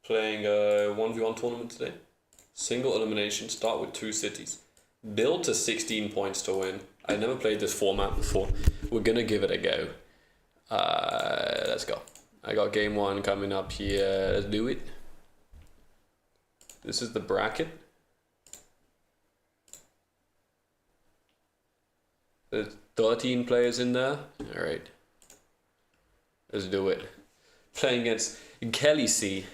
Playing a 1v1 tournament today. Single elimination, start with 2 cities. Build to 16 points to win. I never played this format before. We're gonna give it a go. Let's go. I got game 1 coming up here. Let's do it. This is the bracket. There's 13 players in there. Alright. Let's do it. Playing against Kelly C.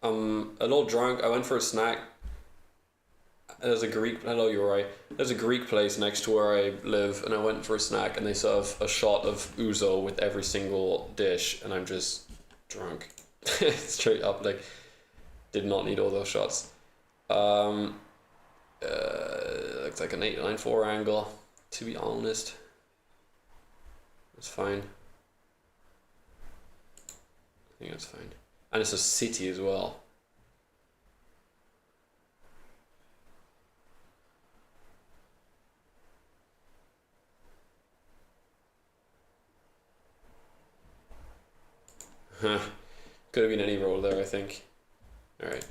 I'm a little drunk. I went for a snack. There's a Greek. Hello, you're right. There's a Greek place next to where I live, and I went for a snack, and they serve a shot of ouzo with every single dish, and I'm just drunk. Straight up, like, did not need all those shots. Looks like an 894 angle. To be honest, it's fine. I think it's fine. And it's a city as well. Huh. Could have been any roll there, I think. Alright.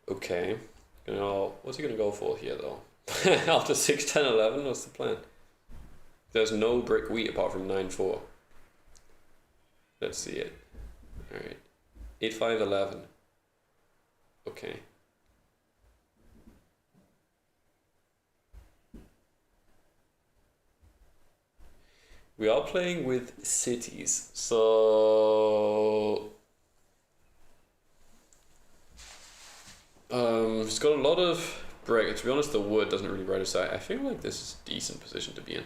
Okay. What's he gonna go for here though? After 6, 10, 11, what's the plan? There's no brick wheat apart from 9-4. Let's see it. Alright. 8, 5, 11. Okay. We are playing with cities, so it's got a lot of brick. To be honest, the wood doesn't really register. I feel like this is a decent position to be in.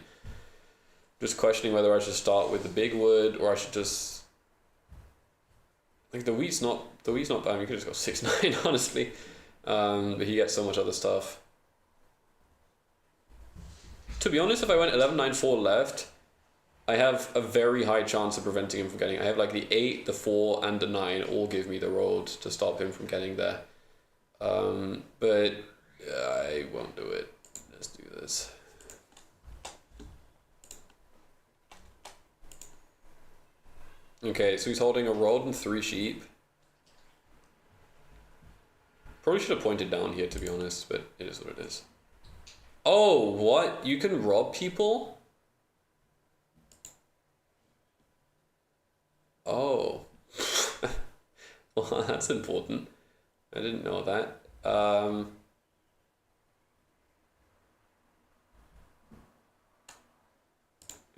Just questioning whether I should start with the big wood or I should just, like, the wheat's not bad. We could just go 6-9 honestly, but he gets so much other stuff. To be honest, if I went 11-9-4 left, I have a very high chance of preventing him from getting. I have like the 8, the 4, and the 9 all give me the road to stop him from getting there. But I won't do it. Let's do this. Okay, so he's holding a road and 3 sheep. Probably should have pointed down here, to be honest, but it is what it is. Oh, what? You can rob people? Oh. Well, that's important. I didn't know that.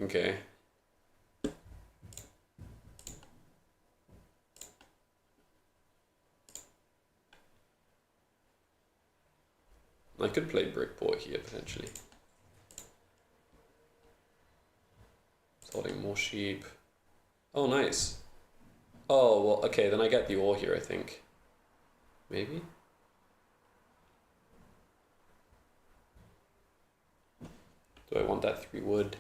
Okay. I could play Brickport here, potentially. It's holding more sheep. Oh, nice. Oh, well, okay, then I get the ore here, I think. Maybe? Do I want that 3 wood?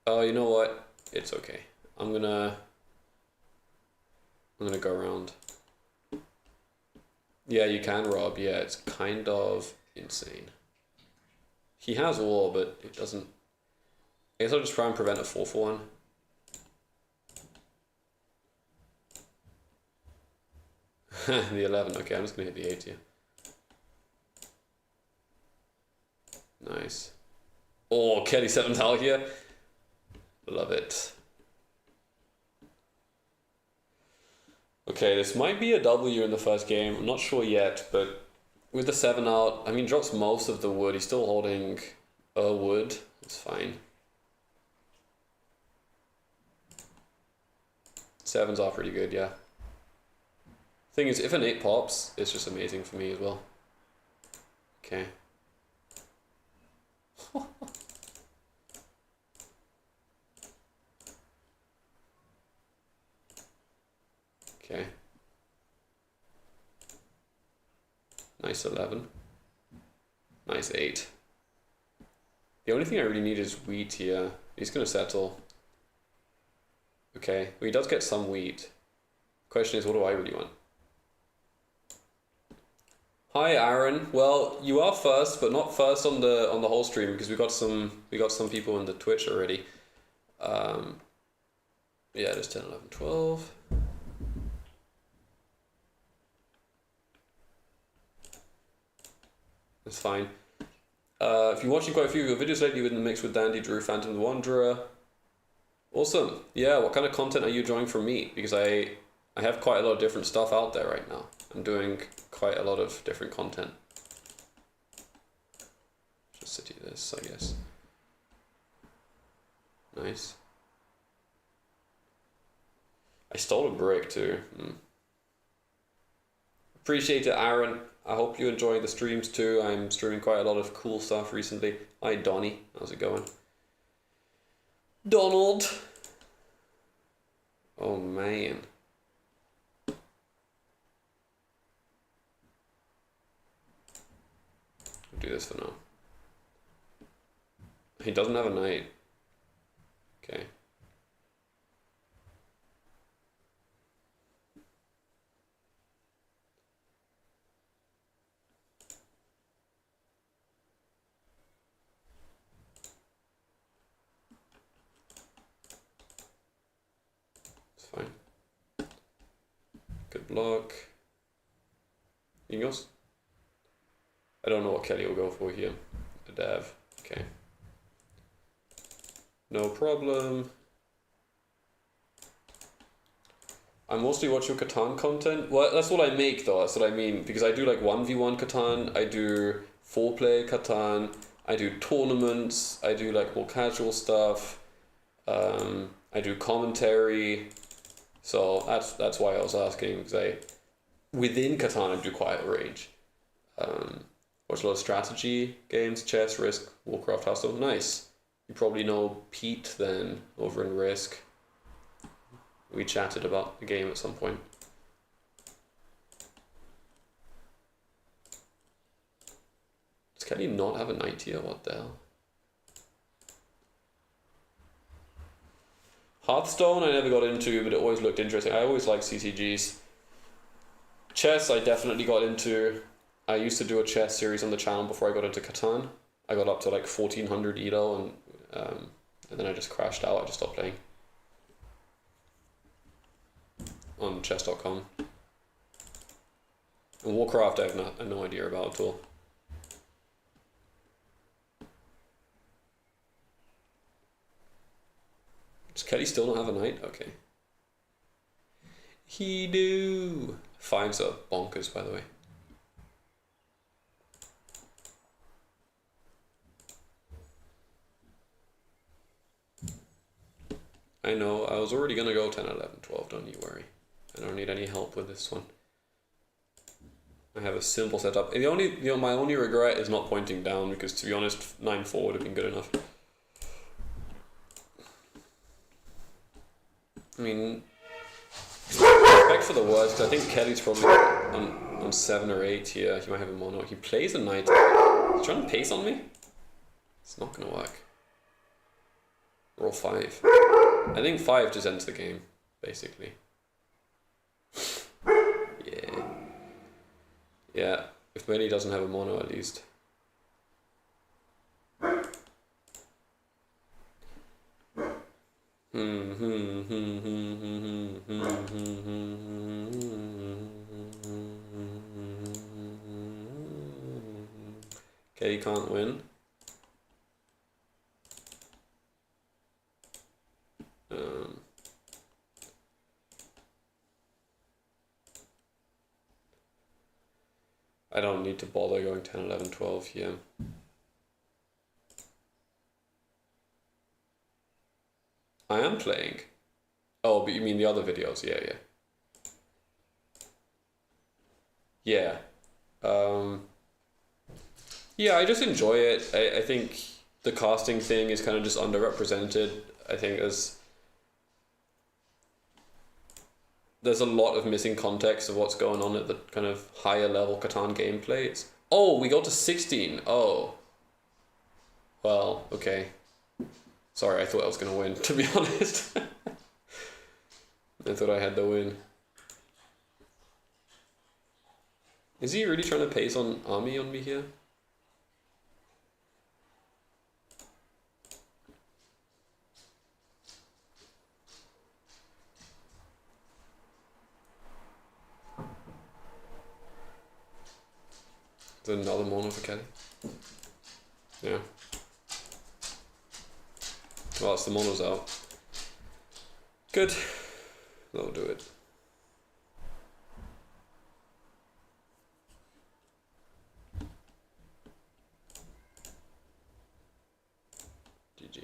Oh, you know what? It's okay. I'm gonna go around. Yeah, you can rob. Yeah, it's kind of insane. He has ore, but it doesn't. I guess I'll just try and prevent a 4-for-1. The 11. Okay, I'm just gonna hit the 8 here. Nice. Oh, Kelly 7 towel here. Love it. Okay, this might be a W in the first game. I'm not sure yet, but with the 7 out, I mean, drops most of the wood. He's still holding a wood. It's fine. 7s are pretty good, yeah. Thing is, if an 8 pops, it's just amazing for me as well. Okay. Okay. Nice 11. Nice 8. The only thing I really need is wheat here. He's gonna settle. Okay, well, he does get some wheat. Question is, what do I really want? Hi Aaron. Well, you are first, but not first on the whole stream because we got some people in the Twitch already. Yeah, there's 10, 11, 12. That's fine. If you're watching quite a few of your videos lately with the mix with Dandy, Drew, Phantom the Wanderer. Awesome. Yeah, what kind of content are you enjoying from me? Because I have quite a lot of different stuff out there right now. I'm doing quite a lot of different content. Just city this, I guess. Nice. I stole a brick too. Appreciate it, Aaron. I hope you're enjoying the streams too. I'm streaming quite a lot of cool stuff recently. Hi, Donnie. How's it going? Donald! Oh, man. I'll do this for now. He doesn't have a knight. Okay. Fine. Good block. Anything else? I don't know what Kelly will go for here. The dev. Okay. No problem. I'm mostly watching Catan content. Well, that's what I make though, that's what I mean. Because I do like 1v1 Catan, I do 4-player Catan, I do tournaments, I do like more casual stuff, I do commentary. So that's why I was asking, because within Catan I do quite a range. Watch a lot of strategy games, chess, Risk, Warcraft, Hearthstone. Nice. You probably know Pete then over in Risk. We chatted about the game at some point. Does Kelly not have a knight here? What the hell? Hearthstone I never got into, but it always looked interesting. I always liked CCGs. Chess I definitely got into. I used to do a chess series on the channel before I got into Catan. I got up to like 1400 ELO and then I just crashed out. I just stopped playing. On chess.com. And Warcraft I have no idea about at all. Does Kelly still not have a knight? Okay. He do. 5s are bonkers, by the way. I know, I was already gonna go 10, 11, 12, don't you worry. I don't need any help with this one. I have a simple setup. The only, my only regret is not pointing down, because to be honest, 9-4 would have been good enough. I mean, respect for the words, because I think Kelly's probably on 7 or 8 here. He might have a mono. He plays a knight. He's trying to pace on me? It's not gonna work. Roll 5. I think 5 just ends the game, basically. Yeah. Yeah, if Benny doesn't have a mono at least. Okay, you can't win. I don't need to bother going 10, 11, 12 here. I am playing. Oh, but you mean the other videos? Yeah, yeah. Yeah. Yeah, I just enjoy it. I think the casting thing is kind of just underrepresented. I think there's a lot of missing context of what's going on at the kind of higher level Catan gameplay. Oh, we got to 16. Oh. Well, okay. Sorry, I thought I was gonna win, to be honest. I thought I had the win. Is he really trying to pace on army on me here? Is there another mono for Kelly? Yeah. Well, it's the mono's out. Good. That'll do it. GG.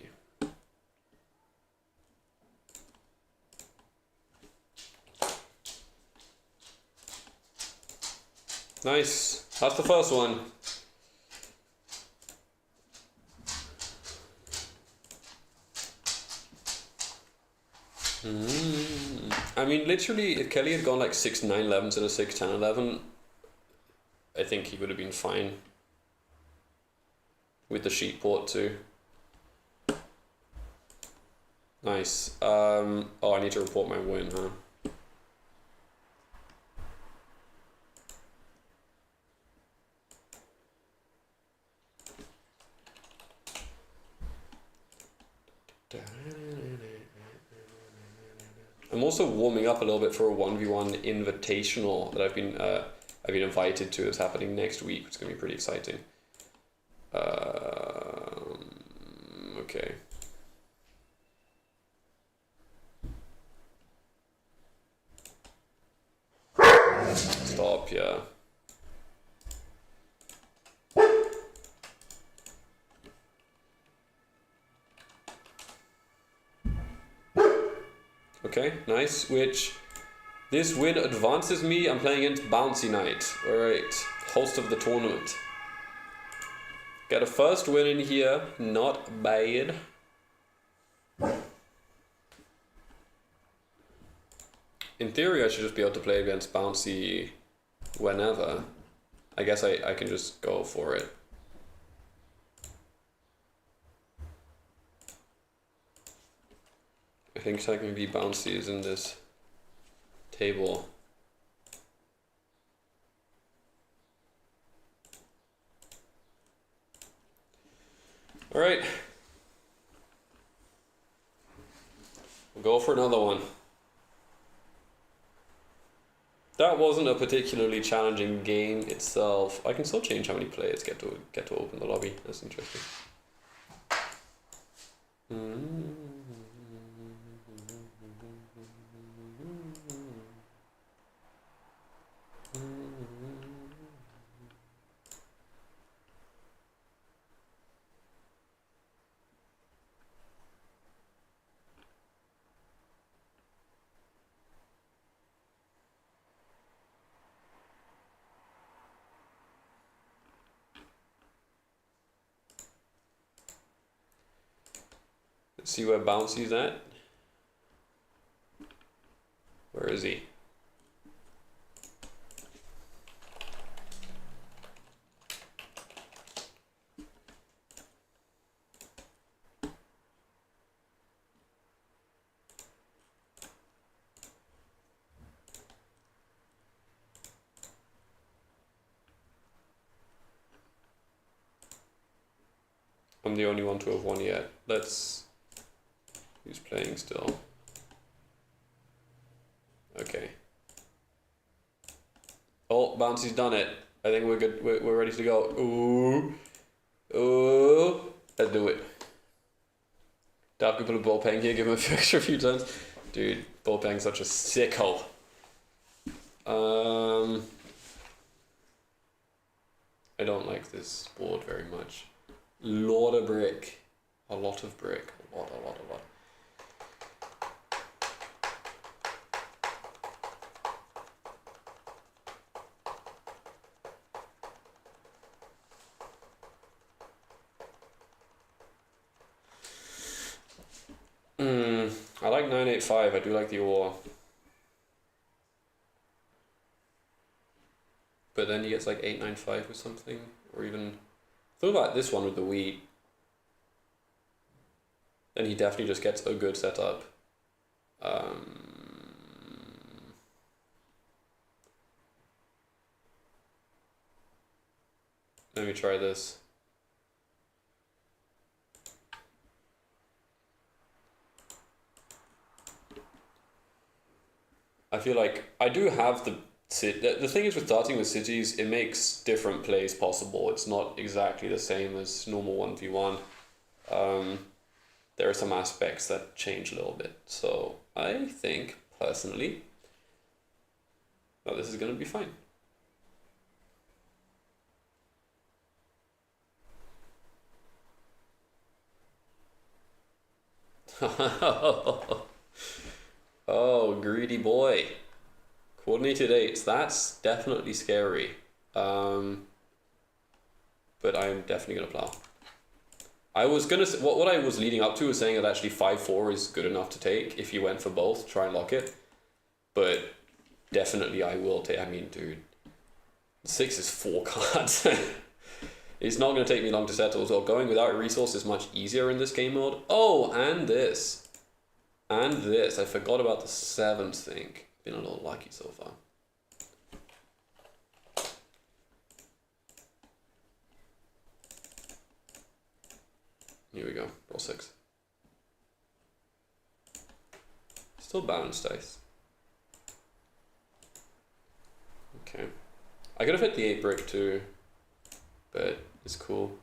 Nice. That's the first one. I mean, literally, if Kelly had gone like 6-9 11s instead of 6-10 11, I think he would have been fine with the sheep port too. Nice. Oh, I need to report my win, huh? I'm also warming up a little bit for a 1v1 invitational that I've been invited to. It's happening next week. It's gonna be pretty exciting. Okay. Stop, yeah. Okay, nice. Which this win advances me. I'm playing against Bouncy Knight. Alright, host of the tournament. Got a first win in here, not bad. In theory, I should just be able to play against Bouncy whenever. I guess I can just go for it. I think technically Bouncy is in this table. All right. We'll go for another one. That wasn't a particularly challenging game itself. I can still change how many players get to open the lobby. That's interesting. Let's see where Bouncy's at. Where is he? I'm the only one to have won yet. Who's playing still? Okay. Oh, Bouncy's done it. I think we're good. We're ready to go. Ooh. Ooh. Let's do it. Dab could put a ball pang here, give him a few extra few turns. Dude, ball pang's such a sicko. I don't like this board very much. Lot of brick. A lot of brick. A lot. I like 985. I do like the ore. But then he gets like 895 or something. Or even... Thought about this one with the wheat. then he definitely just gets a good setup. Let me try this. I feel like I do have the thing is with starting with cities, it makes different plays possible. It's not exactly the same as normal 1v1. There are some aspects that change a little bit. So I think, personally, that this is going to be fine. Oh, greedy boy. Coordinated 8s, that's definitely scary. But I'm definitely going to plow. I was going to... What I was leading up to was saying that actually 5-4 is good enough to take if you went for both, try and lock it. But definitely I will take... I mean, dude, 6 is 4 cards. It's not going to take me long to settle as well. Going without a resource is much easier in this game mode. Oh, and this. And this. I forgot about the 7th thing. Been a little lucky so far. Here we go. Roll 6. Still balanced dice. Okay. I could have hit the 8 brick too, but it's cool.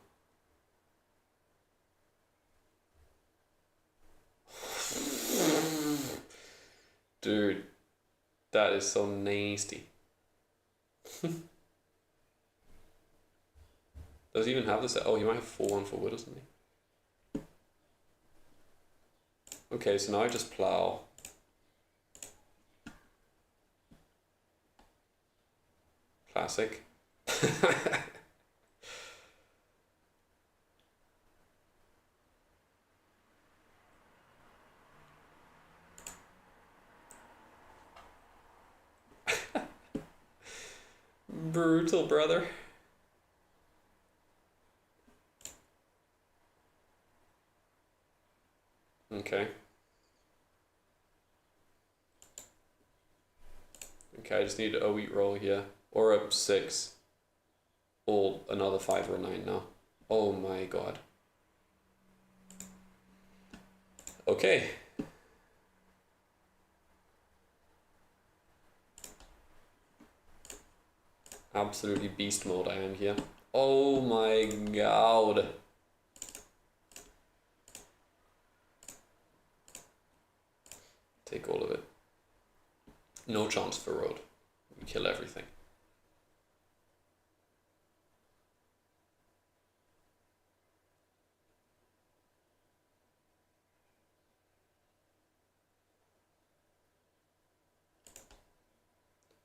Dude, that is so nasty. Does he even have this? Oh, he might have 4-1 for wood or something. Okay, so now I just plow. Classic. Brutal, brother. Okay. Okay, I just need a wheat roll here. Or a 6. Or another 5 or a 9 now. Oh my god. Okay. Absolutely beast mode I am here. Oh my god. Take all of it. No chance for road. We kill everything.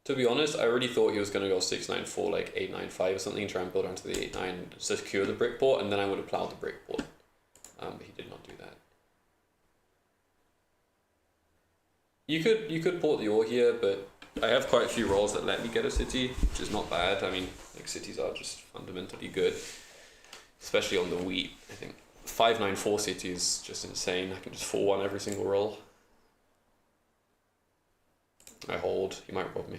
To be honest, I already thought he was going to go 6-9-4, like 8-9-5 or something, try and build onto the 8-9, secure the brick port, and then I would have plowed the brick port. But he did not do that. You could port the ore here, but I have quite a few rolls that let me get a city, which is not bad. I mean, like cities are just fundamentally good, especially on the wheat. I think 5-9-4 city is just insane. I can just 4-1 every single roll. I hold. He might rob me.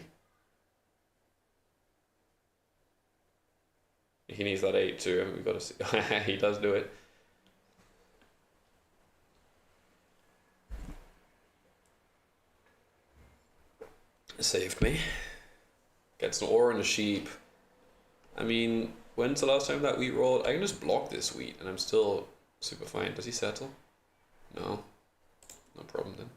He needs that 8 too, and we've got to see. He does do it. Saved me. Gets an ore and a sheep. I mean, when's the last time that wheat rolled? I can just block this wheat and I'm still super fine. Does he settle? No. No problem then.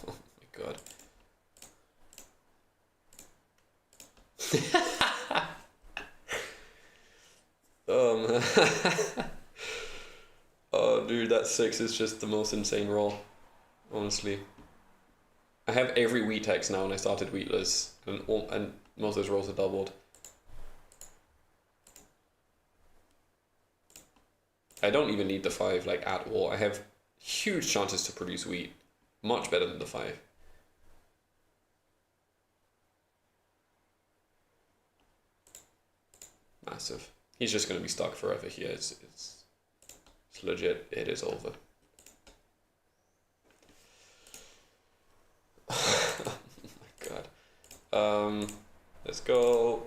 Oh my god. Oh man. Oh dude, that 6 is just the most insane roll. Honestly. I have every wheat hex now and I started wheatless and most of those rolls are doubled. I don't even need the 5 like at all. I have huge chances to produce wheat. Much better than the 5. Massive. He's just going to be stuck forever here. It's It's legit. It is over. Oh my god. Let's go.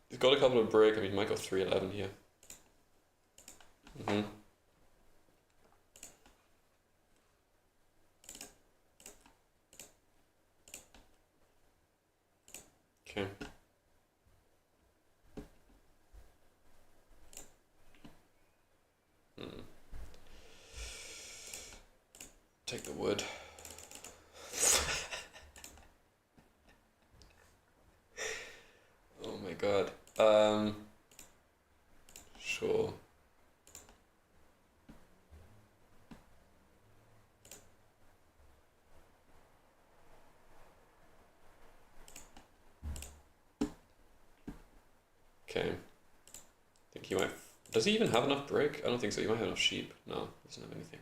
He's got a couple of break. I mean, he might go 3-11 here. Okay. Take the wood. Oh my god. Sure. Okay. I think he might. Does he even have enough brick? I don't think so. He might have enough sheep. No, he doesn't have anything.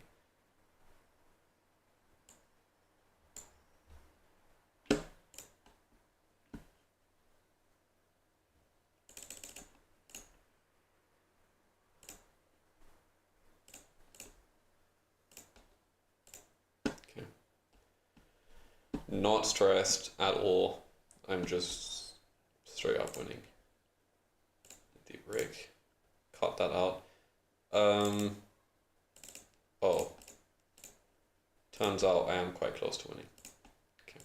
Okay. Not stressed at all. I'm just straight up winning. The brick. Cut that out. Oh. Turns out I am quite close to winning. Okay.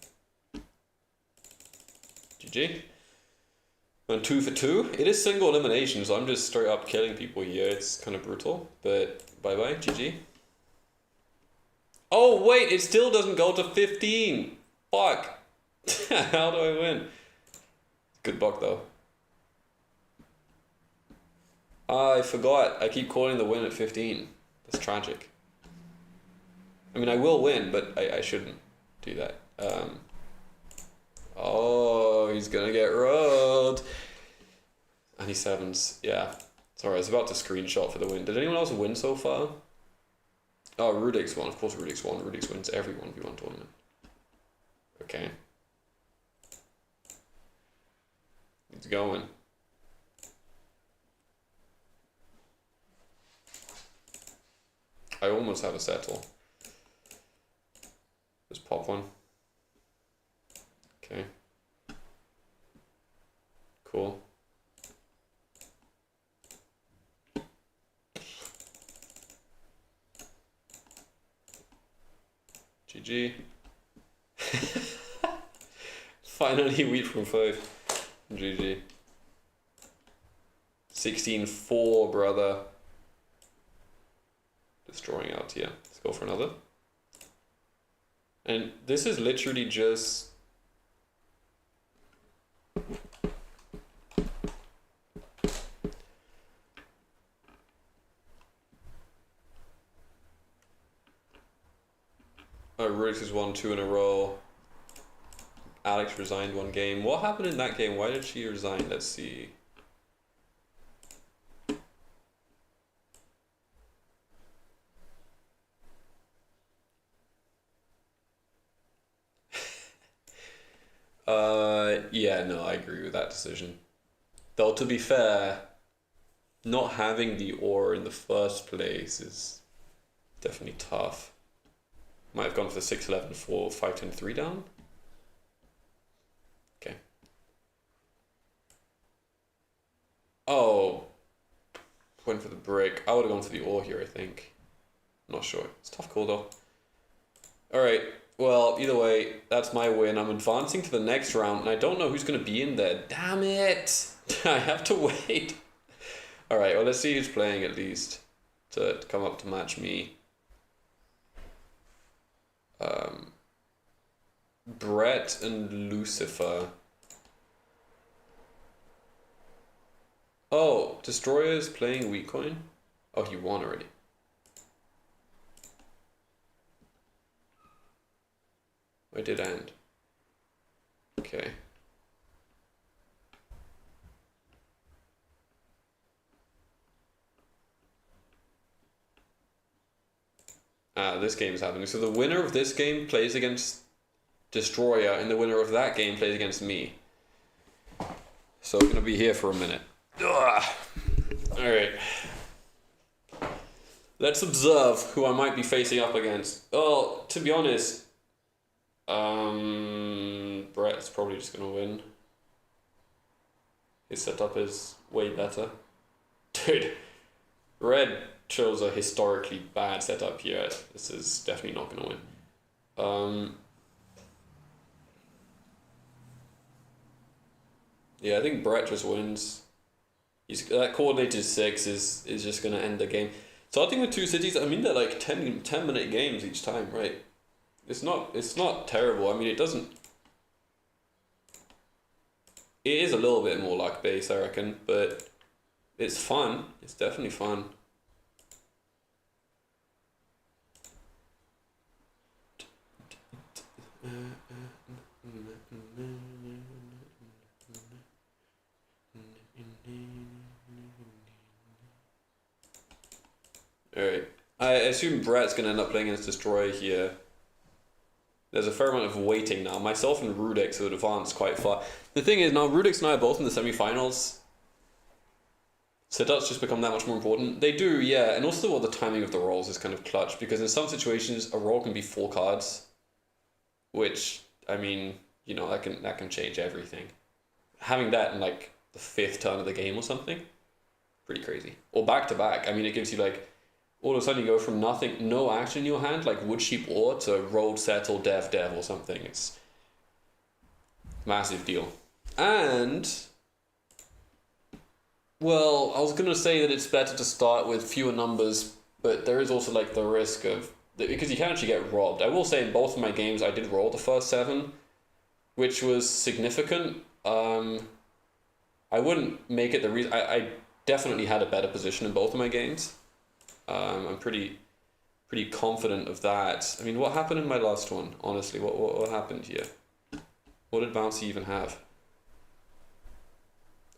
GG. Went 2 for 2. It is single elimination, so I'm just straight up killing people here. It's kind of brutal, but bye bye, GG. Oh wait, it still doesn't go to 15. Fuck. How do I win? Good buck though. I forgot. I keep calling the win at 15. That's tragic. I mean, I will win, but I shouldn't do that. Oh, he's gonna get rolled. And he sevens. Yeah. Sorry, I was about to screenshot for the win. Did anyone else win so far? Oh, Rudix won. Of course Rudix won. Rudix wins every 1v1 tournament. Okay. It's going. I almost have a settle. Just pop one. Okay. Cool. GG. Finally wheat from 5. GG. 16-4, brother. Destroying out here. Let's go for another. And this is literally just... Oh, Rudix has won 2 in a row. Alex resigned 1 game. What happened in that game? Why did she resign? Let's see. Yeah, no, I agree with that decision. Though, to be fair, not having the ore in the first place is definitely tough. Might have gone for the 6-11, 4, 5, 10, 3 down. Okay. Oh. Went for the brick. I would have gone for the ore here, I think. Not sure. It's a tough call, though. Alright. Well, either way, that's my win. I'm advancing to the next round, and I don't know who's going to be in there. Damn it! I have to wait. Alright, well, let's see who's playing at least to come up to match me. Brett and Lucifer. Oh, Destroyer's playing Weak Coin? Oh, he won already. I did end. Okay. This game is happening. So the winner of this game plays against Destroyer, and the winner of that game plays against me. So I'm gonna be here for a minute. Ugh. All right. Let's observe who I might be facing up against. Oh, to be honest, Brett's probably just gonna win. His setup is way better. Dude, Red chose a historically bad setup here. This is definitely not gonna win. Yeah, I think Brett just wins. That coordinated 6 is just gonna end the game. Starting with 2 cities, I mean they're like 10-minute games each time, right? It's not terrible. I mean it is a little bit more luck based, I reckon, but it's fun. It's definitely fun. Alright. I assume Brett's going to end up playing against Destroyer here. There's a fair amount of waiting now. Myself and Rudix have advanced quite far. The thing is, now Rudix and I are both in the semi-finals. Setups just become that much more important. They do, yeah. And also the timing of the rolls is kind of clutch, because in some situations, a roll can be 4 cards. Which, I mean, you know, that can change everything. Having that in, like, the 5th turn of the game or something, pretty crazy. Or back-to-back. I mean, it gives you, like, all of a sudden you go from nothing, no action in your hand, like wood, sheep, or to roll, settle, dev or something. It's massive deal. And, well, I was going to say that it's better to start with fewer numbers, but there is also like the risk of, because you can actually get robbed. I will say in both of my games I did roll the first 7, which was significant. I wouldn't make it the reason. I definitely had a better position in both of my games. I'm pretty confident of that. I mean, what happened in my last one? Honestly, what happened here? What did Bouncy even have?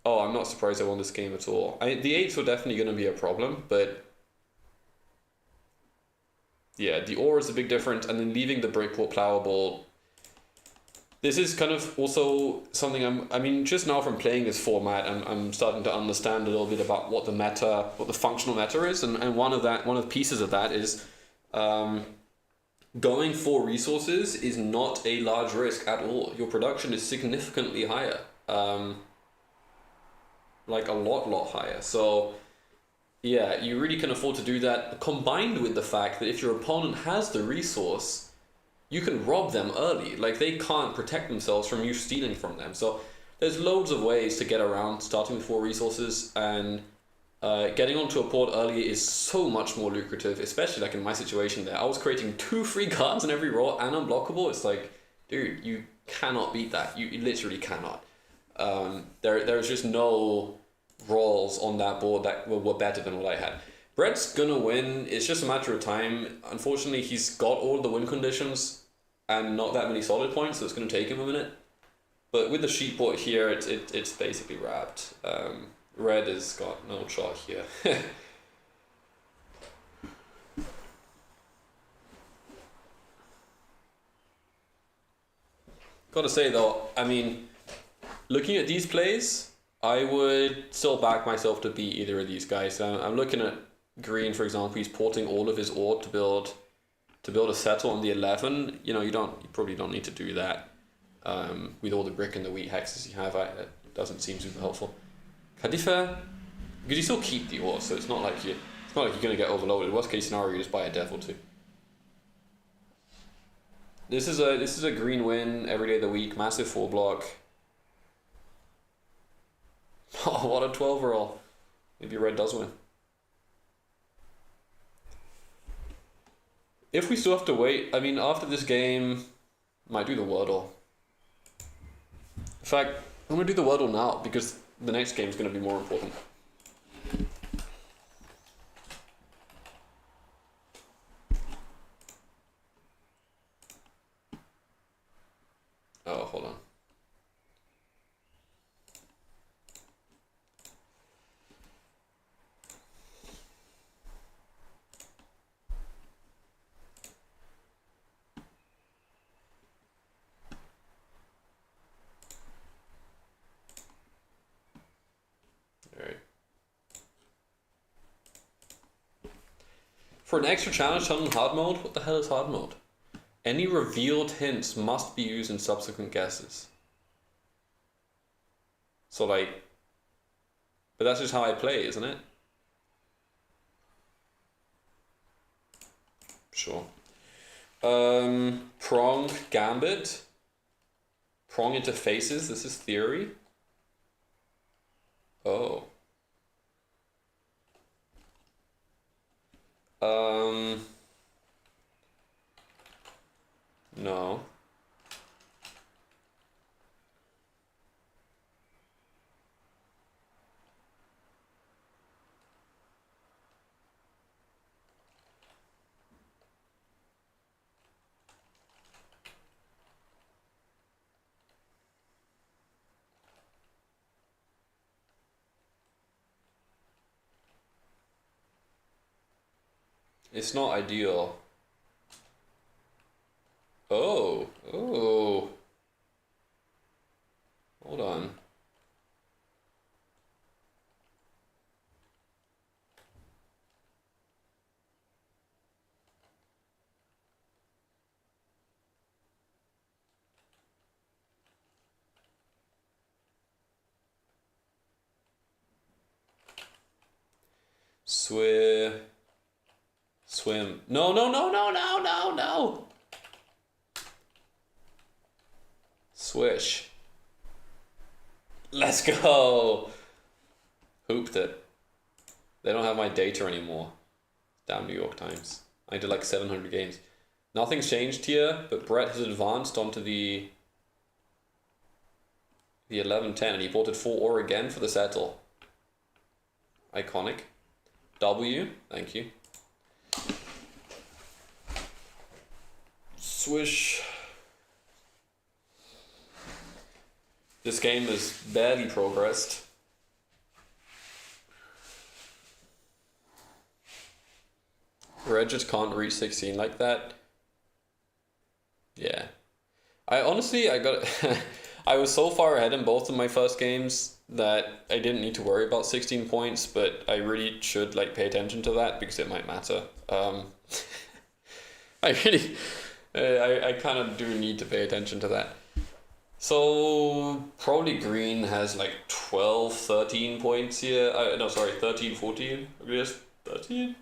Oh, I'm not surprised I won this game at all. The 8s were definitely going to be a problem, but yeah, the ore is a big difference, and then leaving the Breakport Plowable. This is kind of also something I mean, just now from playing this format, I'm starting to understand a little bit about what the functional meta is, and one of the pieces of that is going for resources is not a large risk at all. Your production is significantly higher, like a lot higher. So yeah, you really can afford to do that, combined with the fact that if your opponent has the resource, you can rob them early. Like, they can't protect themselves from you stealing from them. So there's loads of ways to get around starting with 4 resources, and getting onto a port early is so much more lucrative, especially like in my situation there. I was creating 2 free cards in every roll and unblockable. It's like, dude, you cannot beat that. You literally cannot. There's just no rolls on that board that were better than what I had. Brett's gonna win. It's just a matter of time. Unfortunately, he's got all the win conditions and not that many solid points, so it's gonna take him a minute. But with the sheep board here, it's basically wrapped. Red has got no shot here. Gotta say though, I mean, looking at these plays, I would still back myself to beat either of these guys. I'm looking at Green, for example. He's porting all of his ore to build a settle on the 11. You know, you probably don't need to do that with all the brick and the wheat hexes you have. That doesn't seem super helpful. Kadifa, because you still keep the ore, so it's not like you're gonna get overloaded. Worst case scenario, you just buy a dev or 2. This is a green win every day of the week. Massive 4 block. Oh, what a 12 roll. Maybe red does win. If we still have to wait, I mean, after this game, I might do the Wordle. In fact, I'm going to do the Wordle now, because the next game is going to be more important. Oh, hold on. For an extra challenge done in hard mode, what the hell is hard mode? Any revealed hints must be used in subsequent guesses. So like, but that's just how I play, isn't it? Sure. Prong Gambit. Prong into faces, this is theory. Oh. No. It's not ideal. Oh, oh. Hold on. Swim. No, no, no, no, no, no, no. Swish. Let's go. Hooped it. They don't have my data anymore. Damn New York Times. I did like 700 games. Nothing's changed here, but Brett has advanced onto the 11-10 and he voted for or again for the settle. Iconic. W, thank you. Swish. This game has barely progressed. Red just can't reach 16 like that. Yeah. I honestly, I was so far ahead in both of my first games that I didn't need to worry about 16 points, but I really should like pay attention to that because it might matter. I really, I kind of do need to pay attention to that. So probably green has like 12, 13 points here. No, sorry, 13, 14. I guess 13.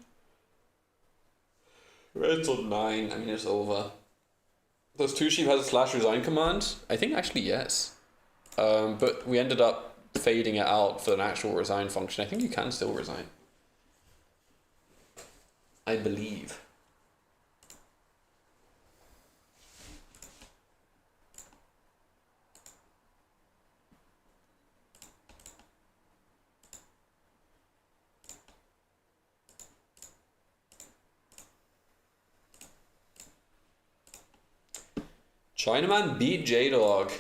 Red's on 9. I mean, it's over. Does Two Sheep has a slash resign command? I think actually yes. But we ended up fading it out for an actual resign function. I think you can still resign. I believe. Chinaman beat J-Dog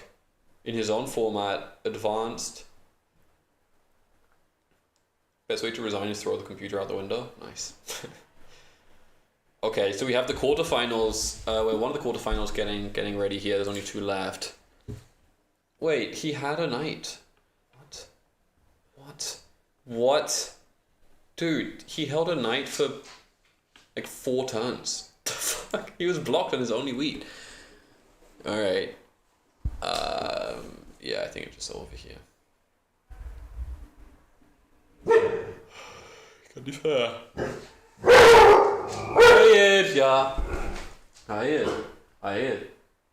in his own format, advanced. Best way to resign is throw the computer out the window. Nice. Okay, so we have the quarterfinals. We're one of the quarterfinals getting ready here. There's only 2 left. Wait, he had a knight. What? What? What? Dude, he held a knight for like 4 turns. The fuck? He was blocked on his only wheat. Alright. Yeah, I think it's just over here. Kan niet ver. Hayır ya. Hayır. Hayır.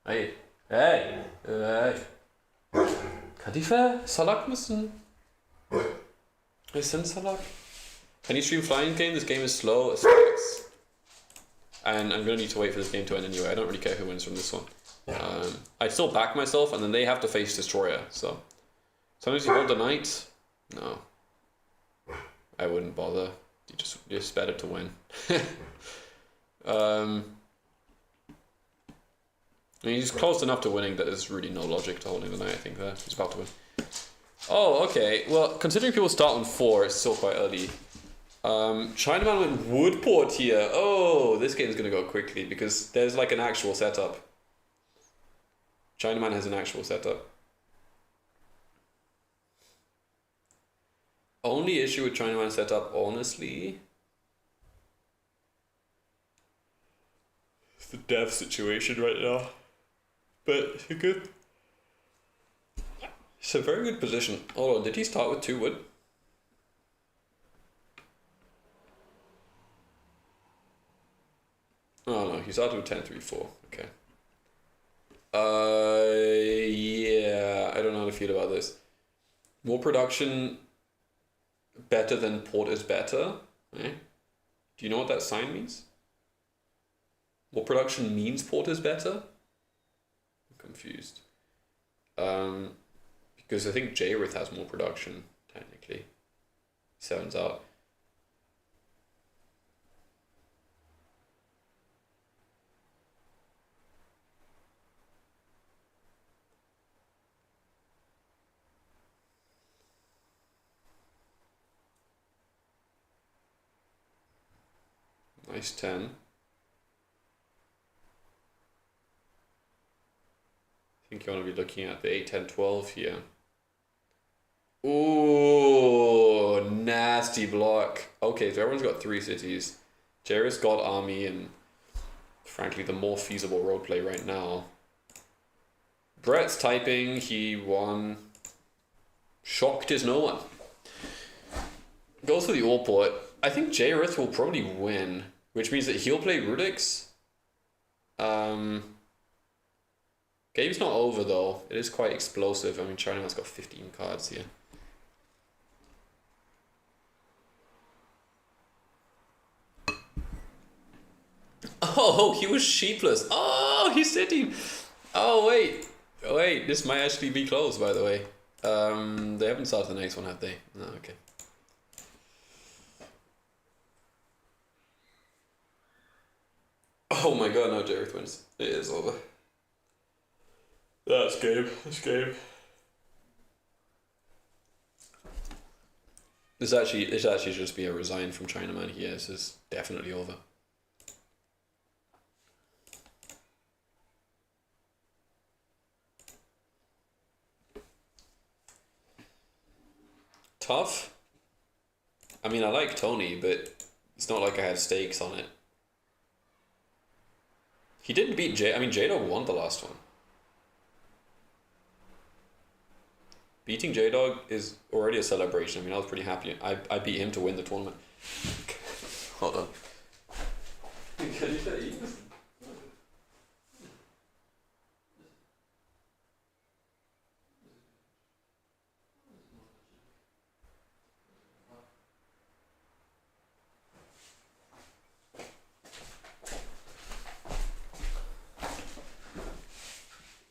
Hayır. Hey. Hey. Kadife, salak mısın? Sen salak. Can you stream flying game? This game is slow as fuck. And I'm gonna need to wait for this game to end anyway. I don't really care who wins from this one. I still back myself, and then they have to face Destroyer. So sometimes you hold the knight. No, I wouldn't bother. Just better to win. I mean, he's close enough to winning that there's really no logic to holding the knight. I think there he's about to win. Oh, okay. Well, considering people start on 4, it's still quite early. Chinaman with Woodport here. Oh, this game's gonna go quickly because there's like an actual setup. Chinaman has an actual setup. Only issue with Chinaman setup, honestly, the dev situation right now. But good. It's a very good position. Hold on, did he start with 2 wood? Oh no, he started with 10-3-4. Okay. Yeah, I don't know how to feel about this. More production better than port is better. Eh? Do you know what that sign means? More production means port is better? I'm confused. Because I think Jairith has more production, technically. 7's out. Nice 10. I think you want to be looking at the 8, 10, 12 here. Ooh, nasty block. Okay, so everyone's got 3 cities. Jairus got army and frankly the more feasible roleplay right now. Brett's typing, he won. Shocked is no one. Goes for the all port. I think Jairith will probably win, which means that he'll play Rudix. Game's not over though. It is quite explosive. I mean, Chinaman's got 15 cards here. Oh, he was sheepless. Oh, he's sitting. Oh, wait. Wait, this might actually be close, by the way. They haven't started the next one, have they? No, okay. Oh my god, no, Jared wins. It is over. That's game. That's game. This actually just be a resign from Chinaman here. This is definitely over. Tough. I mean, I like Tony, but it's not like I had stakes on it. He didn't beat J. I mean, J-Dog won the last one. Beating J-Dog is already a celebration. I mean, I was pretty happy. I beat him to win the tournament. Hold on. Can you eat this?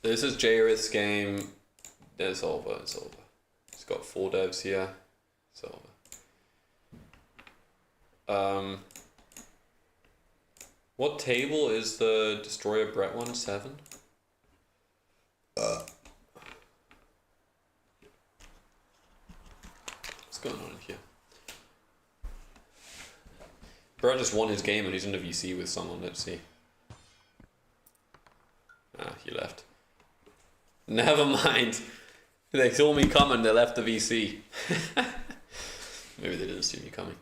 This is Jairith's game. It's over. It's over. He's got 4 devs here. It's over. What table is the Destroyer Brett one? 7? What's going on in here? Brett just won his game and he's in the VC with someone. Let's see. Ah, he left. Never mind. They saw me coming, they left the VC. Maybe they didn't see me coming.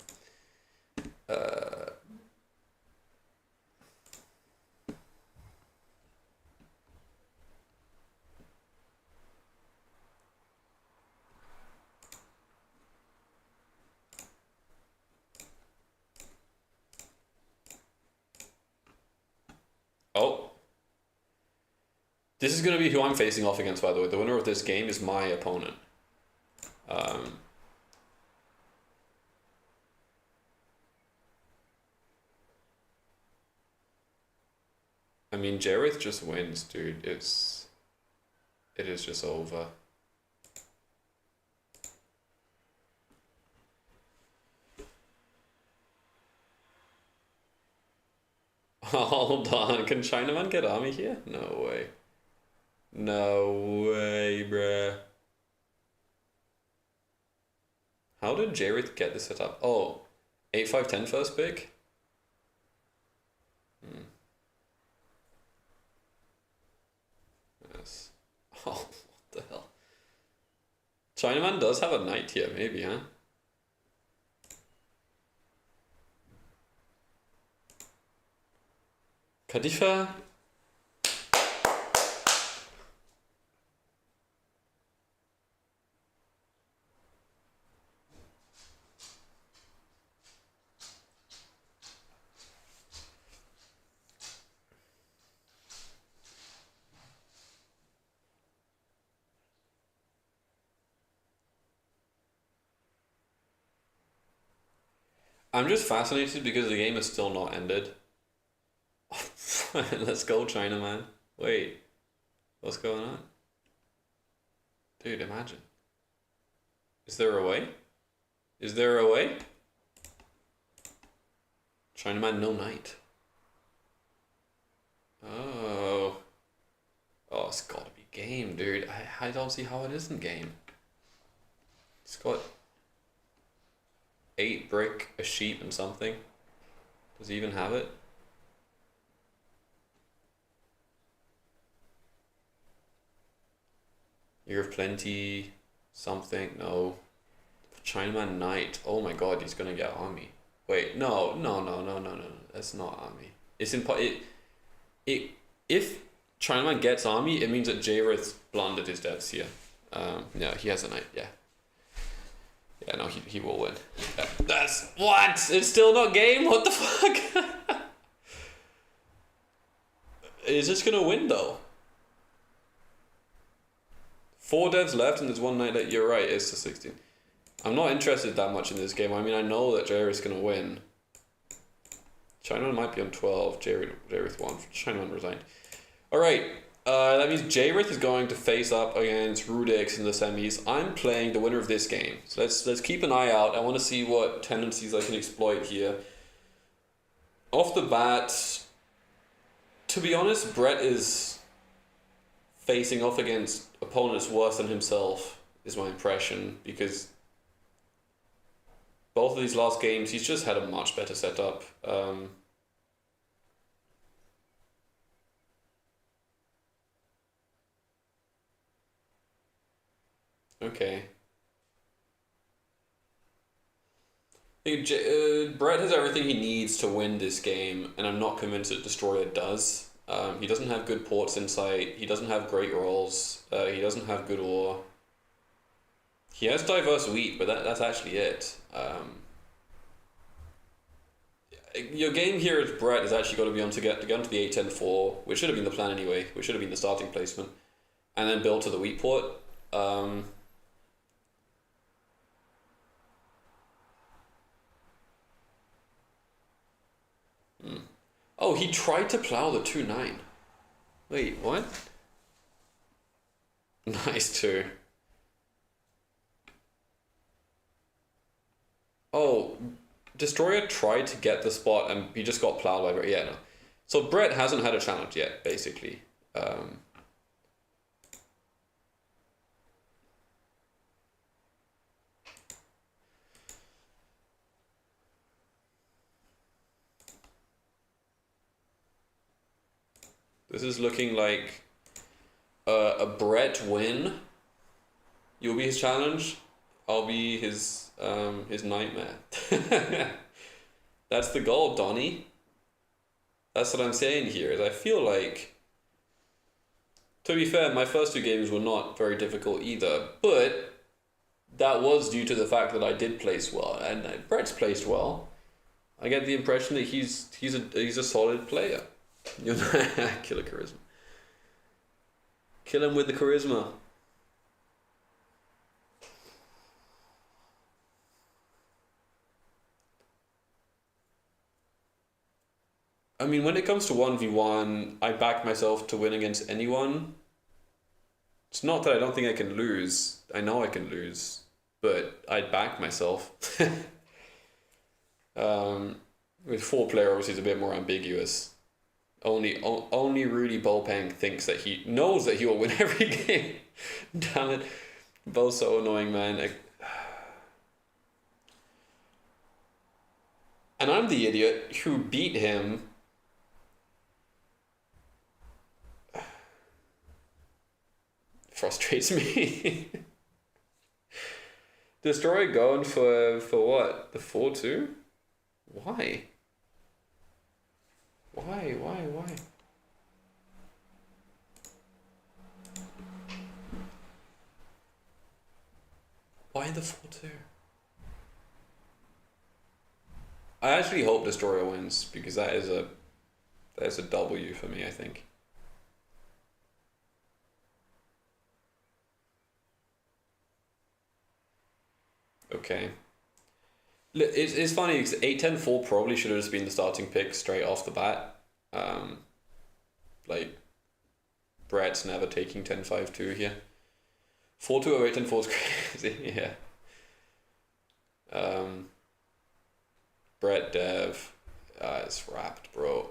Oh. This is going to be who I'm facing off against, by the way. The winner of this game is my opponent. I mean, Jareth just wins, dude. It is just over. Hold on, can Chinaman get army here? No way. No way, bruh. How did Jareth get this set up? Oh, 8-5-10 first pick? Yes. Oh, what the hell? Chinaman does have a knight here, maybe, huh? Kadifa? I'm just fascinated because the game is still not ended. Let's go, China, man. Wait, what's going on? Dude, imagine. Is there a way? Is there a way? Chinaman, no knight. Oh. Oh, it's gotta be game, dude. I don't see how it isn't game. It's got 8 brick, a sheep, and something. Does he even have it? Year of Plenty, something, no. Chinaman Knight. Oh my god, he's gonna get army. Wait, no, no, no, no, no, no. That's not army. It's if Chinaman gets army, it means that Jairith blundered his devs here. Yeah, he has a knight, yeah. Yeah, no, he will win. Yeah. That's what? It's still not game? What the fuck? Is this gonna win though? 4 devs left and there's 1 knight left. You're right, it's the 16. I'm not interested that much in this game. I mean, I know that Jairith's gonna win. Chinaman might be on 12. Jairith won. Chinaman resigned. Alright, that means Jairith is going to face up against Rudix in the semis. I'm playing the winner of this game. So let's keep an eye out. I want to see what tendencies I can exploit here. Off the bat, to be honest, Brett is facing off against opponents worse than himself, is my impression, because both of these last games, he's just had a much better setup. Okay. Brett has everything he needs to win this game, and I'm not convinced that Destroyer does. He doesn't have good ports insight, he doesn't have great rolls, he doesn't have good ore. He has diverse wheat, but that's actually it. Your game here as Brett is actually got to be on to get onto the 8-10-4, which should have been the plan anyway, which should have been the starting placement, and then build to the wheat port. Oh, he tried to plow the 2-9. Wait, what? Nice too. Oh, Destroyer tried to get the spot and he just got plowed by Brett. Yeah, no. So Brett hasn't had a challenge yet, basically. This is looking like a Brett win. You'll be his challenge. I'll be his nightmare. That's the goal, Donnie. That's what I'm saying here. Is I feel like, to be fair, my first 2 games were not very difficult either, but that was due to the fact that I did place well, and Brett's placed well. I get the impression that he's a solid player. You're not killer charisma. Kill him with the charisma. I mean, when it comes to 1v1, I back myself to win against anyone. It's not that I don't think I can lose. I know I can lose, but I'd back myself. With 4-player, obviously, it's a bit more ambiguous. Only Rudy Bopang thinks that he knows that he will win every game. Damn it. Both so annoying, man. And I'm the idiot who beat him. Frustrates me. Destroy going for what? The 4-2? Why? Why? Why the 4-2? I actually hope Destroyer wins because that is a W for me, I think. Okay. It's funny because 8-10-4 probably should have just been the starting pick straight off the bat. Like Brett's never taking 10-5-2 here. 4-2 or 8-10-4 is crazy, yeah. Brett Dev, it's wrapped, bro.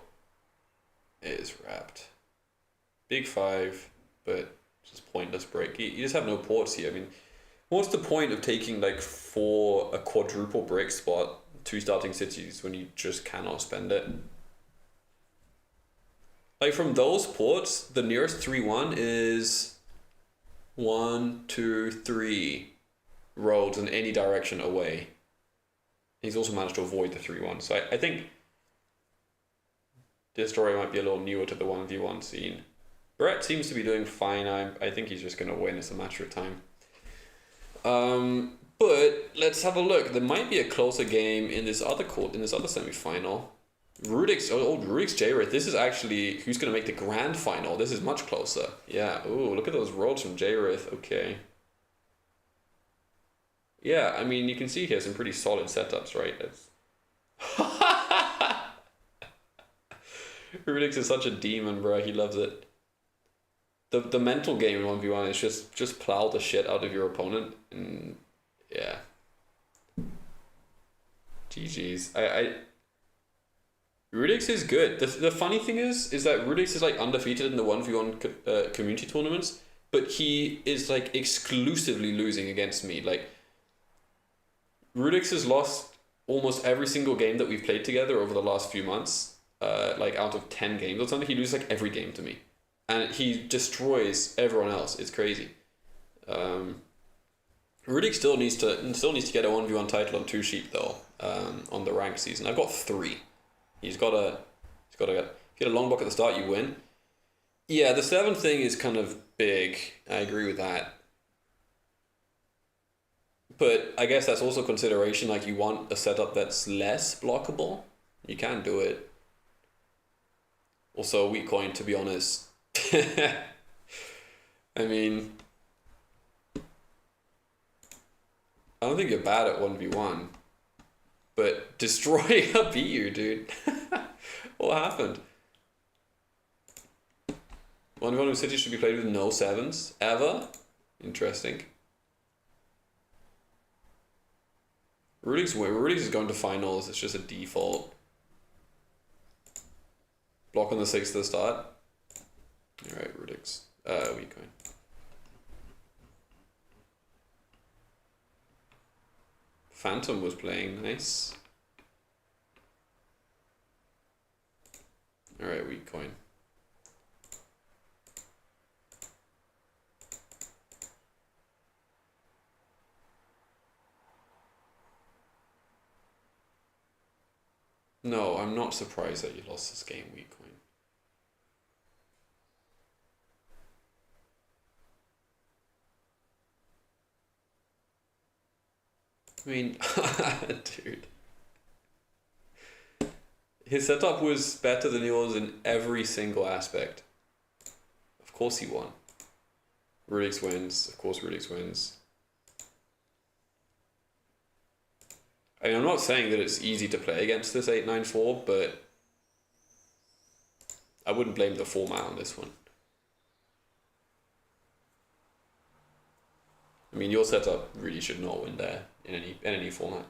It is wrapped. Big 5, but just pointless break. You just have no ports here. I mean, what's the point of taking like a quadruple break spot, 2 starting cities when you just cannot spend it? Like from those ports, the nearest 3-1 is 1, 2, 3 roads in any direction away. He's also managed to avoid the 3-1. So I think Destroyer might be a little newer to the 1v1 scene. Brett seems to be doing fine. I think he's just going to win. It's a matter of time. But let's have a look. There might be a closer game in this other semi-final. Rudix J-Rith. This is actually who's going to make the grand final. This is much closer. Yeah. Ooh, look at those rolls from J-Rith. Okay. Yeah, I mean, you can see here some pretty solid setups, right? Rudix is such a demon, bro. He loves it. The mental game in 1v1 is just plow the shit out of your opponent, and yeah. GG's. Rudix is good. The funny thing is that Rudix is like undefeated in the 1v1 community tournaments, but he is like exclusively losing against me. Like Rudix has lost almost every single game that we've played together over the last few months. Like out of 10 games or something, he loses like every game to me. And he destroys everyone else. It's crazy. Rudix still needs to get a 1v1 title on 2 sheep though. On the ranked season, I've got 3. He's got to get a long block at the start. You win. Yeah, the 7 thing is kind of big. I agree with that. But I guess that's also consideration. Like you want a setup that's less blockable. You can do it. Also, weak coin, to be honest. I mean, I don't think you're bad at 1v1, but Destroyer beat you, dude. What happened? 1v1 City should be played with no 7s ever. Interesting. Rudix is going to finals. It's just a default. Block on the 6th to the start. Alright, Rudix. Weak coin. Phantom was playing, nice. Alright, weak coin. No, I'm not surprised that you lost this game, weak coin. I mean, dude. His setup was better than yours in every single aspect. Of course he won. Rudix wins. Of course Rudix wins. I mean, I'm not saying that it's easy to play against this 8-9-4, but I wouldn't blame the format on this one. I mean, your setup really should not win there in any format.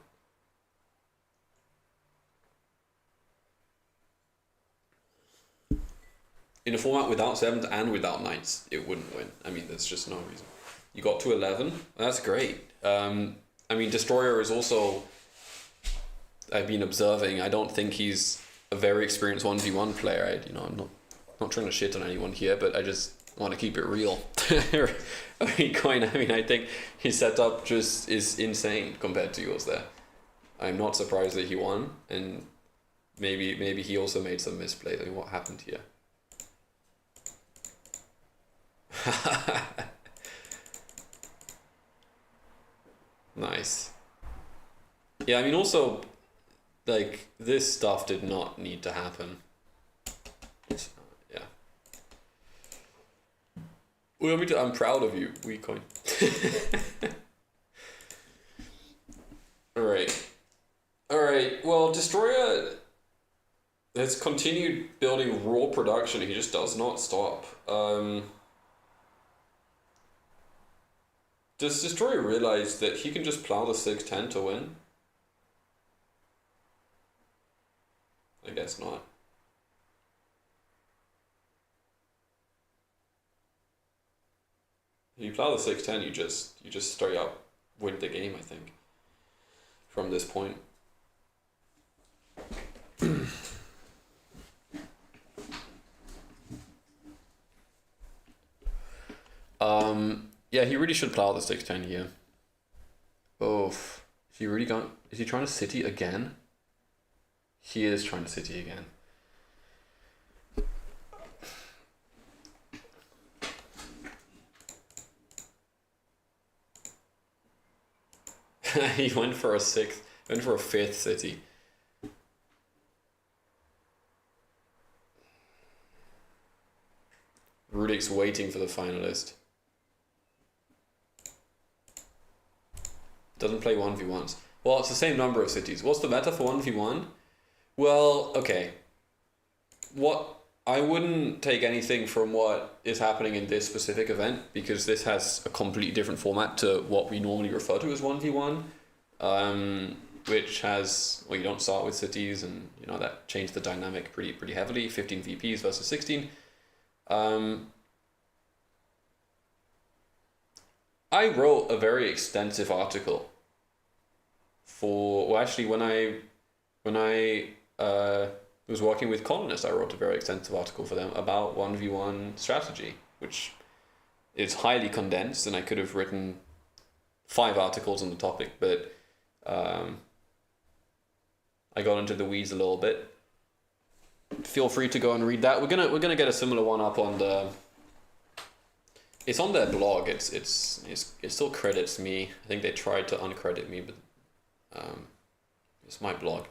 In a format without 7s and without 9s, it wouldn't win. I mean, there's just no reason. You got to 11. That's great. I mean, Destroyer is also, I've been observing, I don't think he's a very experienced 1v1 player. I'm not trying to shit on anyone here, but I just want to keep it real. I think his setup just is insane compared to yours there. I'm not surprised that he won, and Maybe he also made some misplays. I mean, what happened here? Nice. Yeah, I mean, also, like, this stuff did not need to happen. Yeah. Well, I'm proud of you, WeCoin. Alright. Alright, well, Destroyer has continued building raw production. He just does not stop. Does Destroyer realize that he can just plow the 610 to win? I guess not. If you plow the 610, you just straight up win the game, I think. From this point. Yeah, he really should plow the 610 here. Oh, is he really gone? Is he trying to city again? He is trying to city again. He went for a fifth city. Rudik's waiting for the finalist. Doesn't play 1v1s. Well, it's the same number of cities. What's the meta for 1v1? Well, okay. I wouldn't take anything from what is happening in this specific event, because this has a completely different format to what we normally refer to as 1v1, which has, well, you don't start with cities, and you know that changed the dynamic pretty heavily. 15 VPs versus 16. I wrote a very extensive article when I was working with Colonist, I wrote a very extensive article for them about 1v1 strategy, which is highly condensed, and I could have written 5 articles on the topic, but I got into the weeds a little bit. Feel free to go and read that. We're gonna get a similar one up on the. It's on their blog. It still credits me. I think they tried to uncredit me, but it's my blog.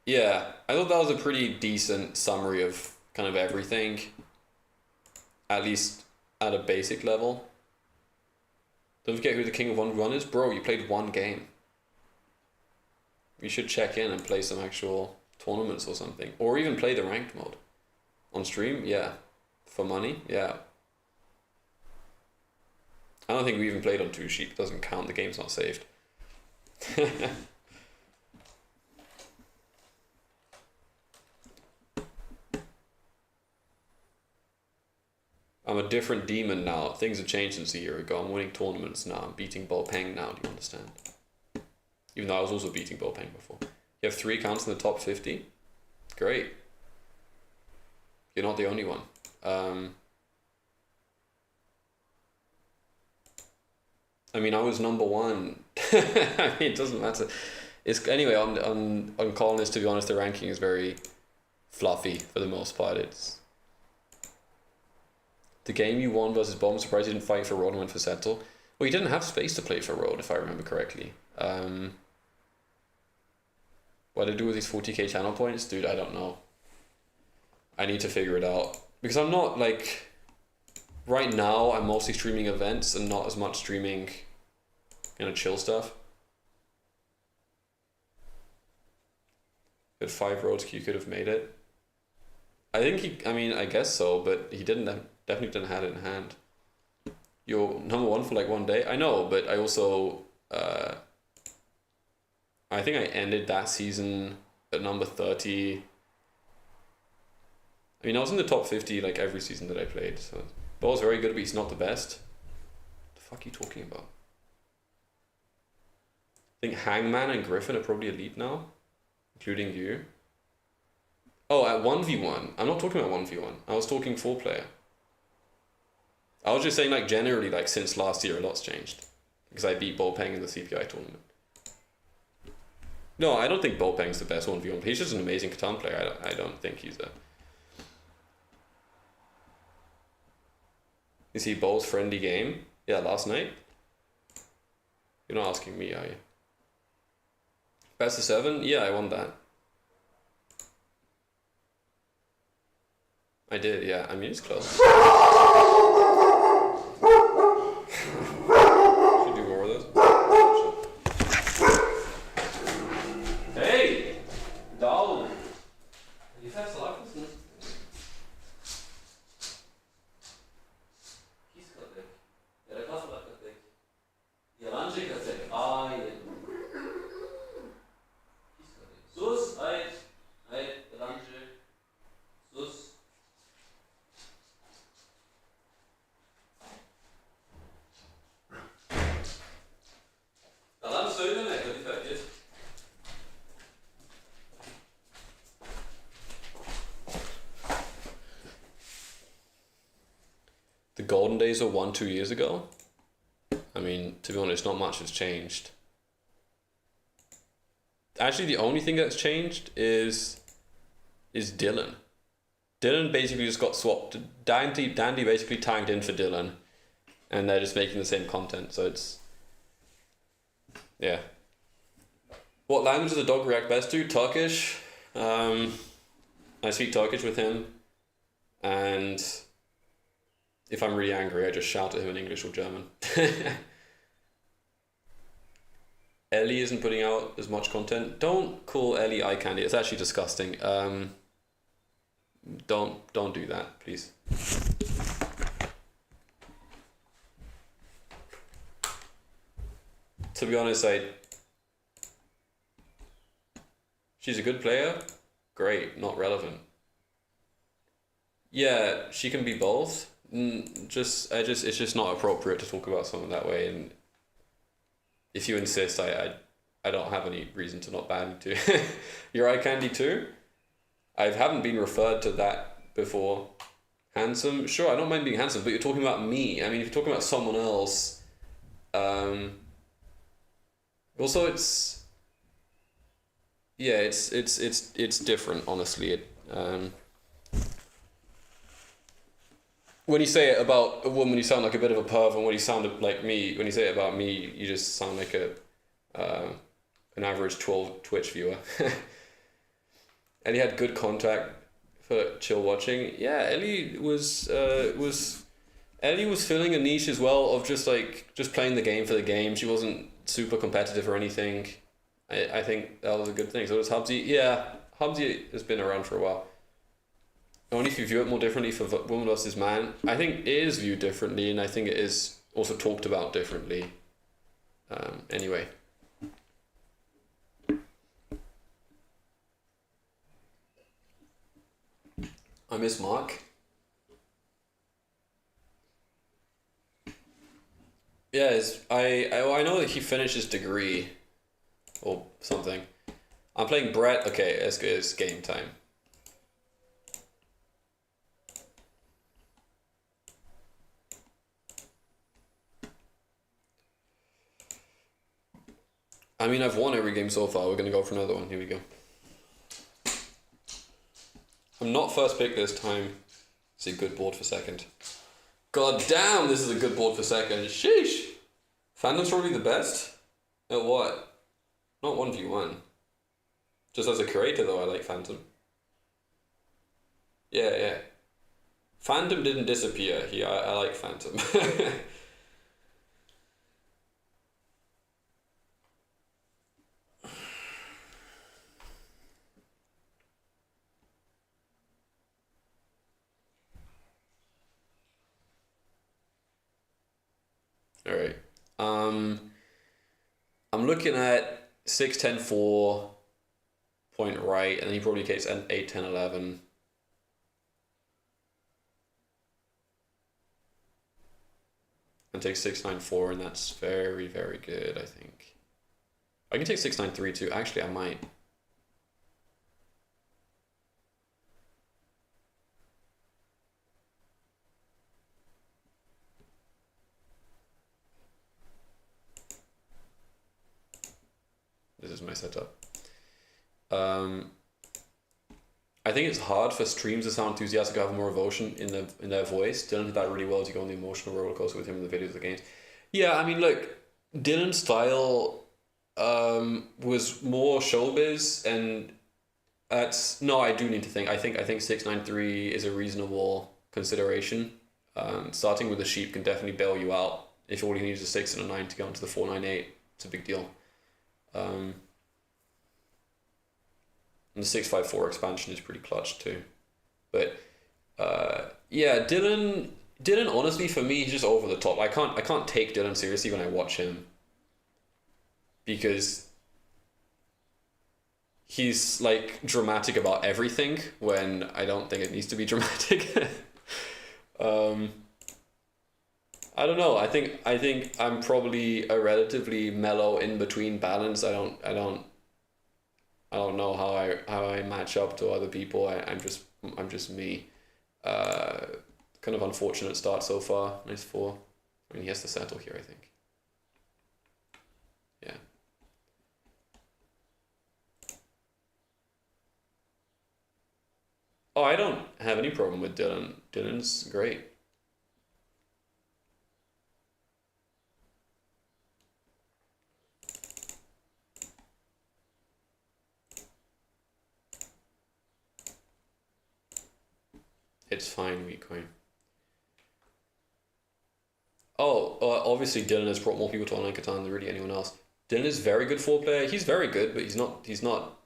Yeah, I thought that was a pretty decent summary of kind of everything, at least at a basic level. Don't forget who the king of 1v1 is. Bro, you played one game. You should check in and play some actual tournaments or something. Or even play the ranked mode. On stream, yeah. For money, yeah. I don't think we even played on 2Sheet. It doesn't count, the game's not saved. I'm a different demon now. Things have changed since a year ago. I'm winning tournaments now. I'm beating Bo Peng now. Do you understand? Even though I was also beating Bo Peng before. You have 3 accounts in the top 50? Great. You're not the only one. I mean, I was number 1. I mean, it doesn't matter. It's anyway on Colonist. To be honest, the ranking is very fluffy for the most part. It's the game you won versus Bomb. I'm surprised you didn't fight for Road and went for Settle. Well, you didn't have space to play for Road, if I remember correctly. What to do with these 40k channel points, dude? I don't know. I need to figure it out, because I'm not like. Right now, I'm mostly streaming events and not as much streaming, chill stuff. At 5 roads, you could have made it. I think I guess so, but he definitely didn't have it in hand. You're number 1 for like 1 day. I know, but I also, I think I ended that season at number 30. I mean, I was in the top 50 like every season that I played, so. Ball's very good, but he's not the best. What the fuck are you talking about? I think Hangman and Griffin are probably elite now, including you. Oh, at 1v1. I'm not talking about 1v1. I was talking 4-player. I was just saying, like, generally, like, since last year, a lot's changed. Because I beat Bo Peng in the CPI tournament. No, I don't think Boateng's the best 1v1. He's just an amazing Catan player. I don't think he's a... Is he Bo's friendly game? Yeah, last night? You're not asking me, are you? Best of 7? Yeah, I won that. I did, yeah. I mean, it's close. Should do more of those. Hey! Darling! You have slappers? The golden days of 1-2 years ago. I mean, to be honest, not much has changed. Actually, the only thing that's changed is Dylan. Dylan basically just got swapped. Dandy basically tagged in for Dylan, and they're just making the same content. So it's, yeah. What language does the dog react best to? Turkish. I speak Turkish with him, and if I'm really angry, I just shout at him in English or German. Ellie isn't putting out as much content. Don't call Ellie eye candy. It's actually disgusting. Don't do that, please. To be honest, she's a good player. Great, not relevant. Yeah, she can be both. It's just not appropriate to talk about someone that way, and if you insist, I don't have any reason to not ban you too. You're eye candy too? I haven't been referred to that before. Handsome? Sure, I don't mind being handsome, but you're talking about me. I mean, if you're talking about someone else, also it's, yeah, it's different, honestly. When you say it about a woman, you sound like a bit of a perv, and when you sound like me, when you say it about me, you just sound like an average 12 Twitch viewer. And he had good contact for chill watching. Yeah, Ellie was filling a niche as well of just playing the game for the game. She wasn't super competitive or anything. I think that was a good thing. So was Hubsy. Yeah, Hubsy has been around for a while. Only if you view it more differently for woman versus man. I think it is viewed differently, and I think it is also talked about differently. Anyway. I miss Mark. Yeah, I know that he finished his degree or something. I'm playing Brett. Okay, it's game time. I mean, I've won every game so far. We're going to go for another one. Here we go. I'm not first pick this time. It's a good board for second. God damn, this is a good board for second. Sheesh. Phantom's probably the best. At what? Not 1v1. Just as a creator, though, I like Phantom. Yeah. Phantom didn't disappear. I like Phantom. All right. I'm looking at 6, 10, 4 point right, and then he probably takes 8, 10, 11. And takes 6, 9, 4, and that's very, very good, I think. I can take 6, 9, 3 too. Actually, I might. This is my setup. Um, I think it's hard for streams to sound enthusiastic or have more emotion in their voice. Dylan did that really well to go on the emotional roller coaster with him in the videos of the games. Yeah, I mean, look, Dylan's style was more showbiz, and that's no. I do need to think. I think 693 is a reasonable consideration. Starting with a sheep can definitely bail you out if all you need is a 6 and a 9 to get onto the 498. It's a big deal. And the 654 expansion is pretty clutch too. But yeah, Dylan honestly for me he's just over the top. I can't take Dylan seriously when I watch him because he's like dramatic about everything when I don't think it needs to be dramatic. um I don't know. I think I'm probably a relatively mellow in between balance. I don't know how I match up to other people. I'm just me. Kind of unfortunate start so far. Nice 4. I mean, he has to settle here, I think. Yeah. Oh, I don't have any problem with Dylan. Dylan's great. It's fine, weak coin. Oh, obviously Dylan has brought more people to online Catan than really anyone else. Dylan is very good 4 player. He's very good, but he's not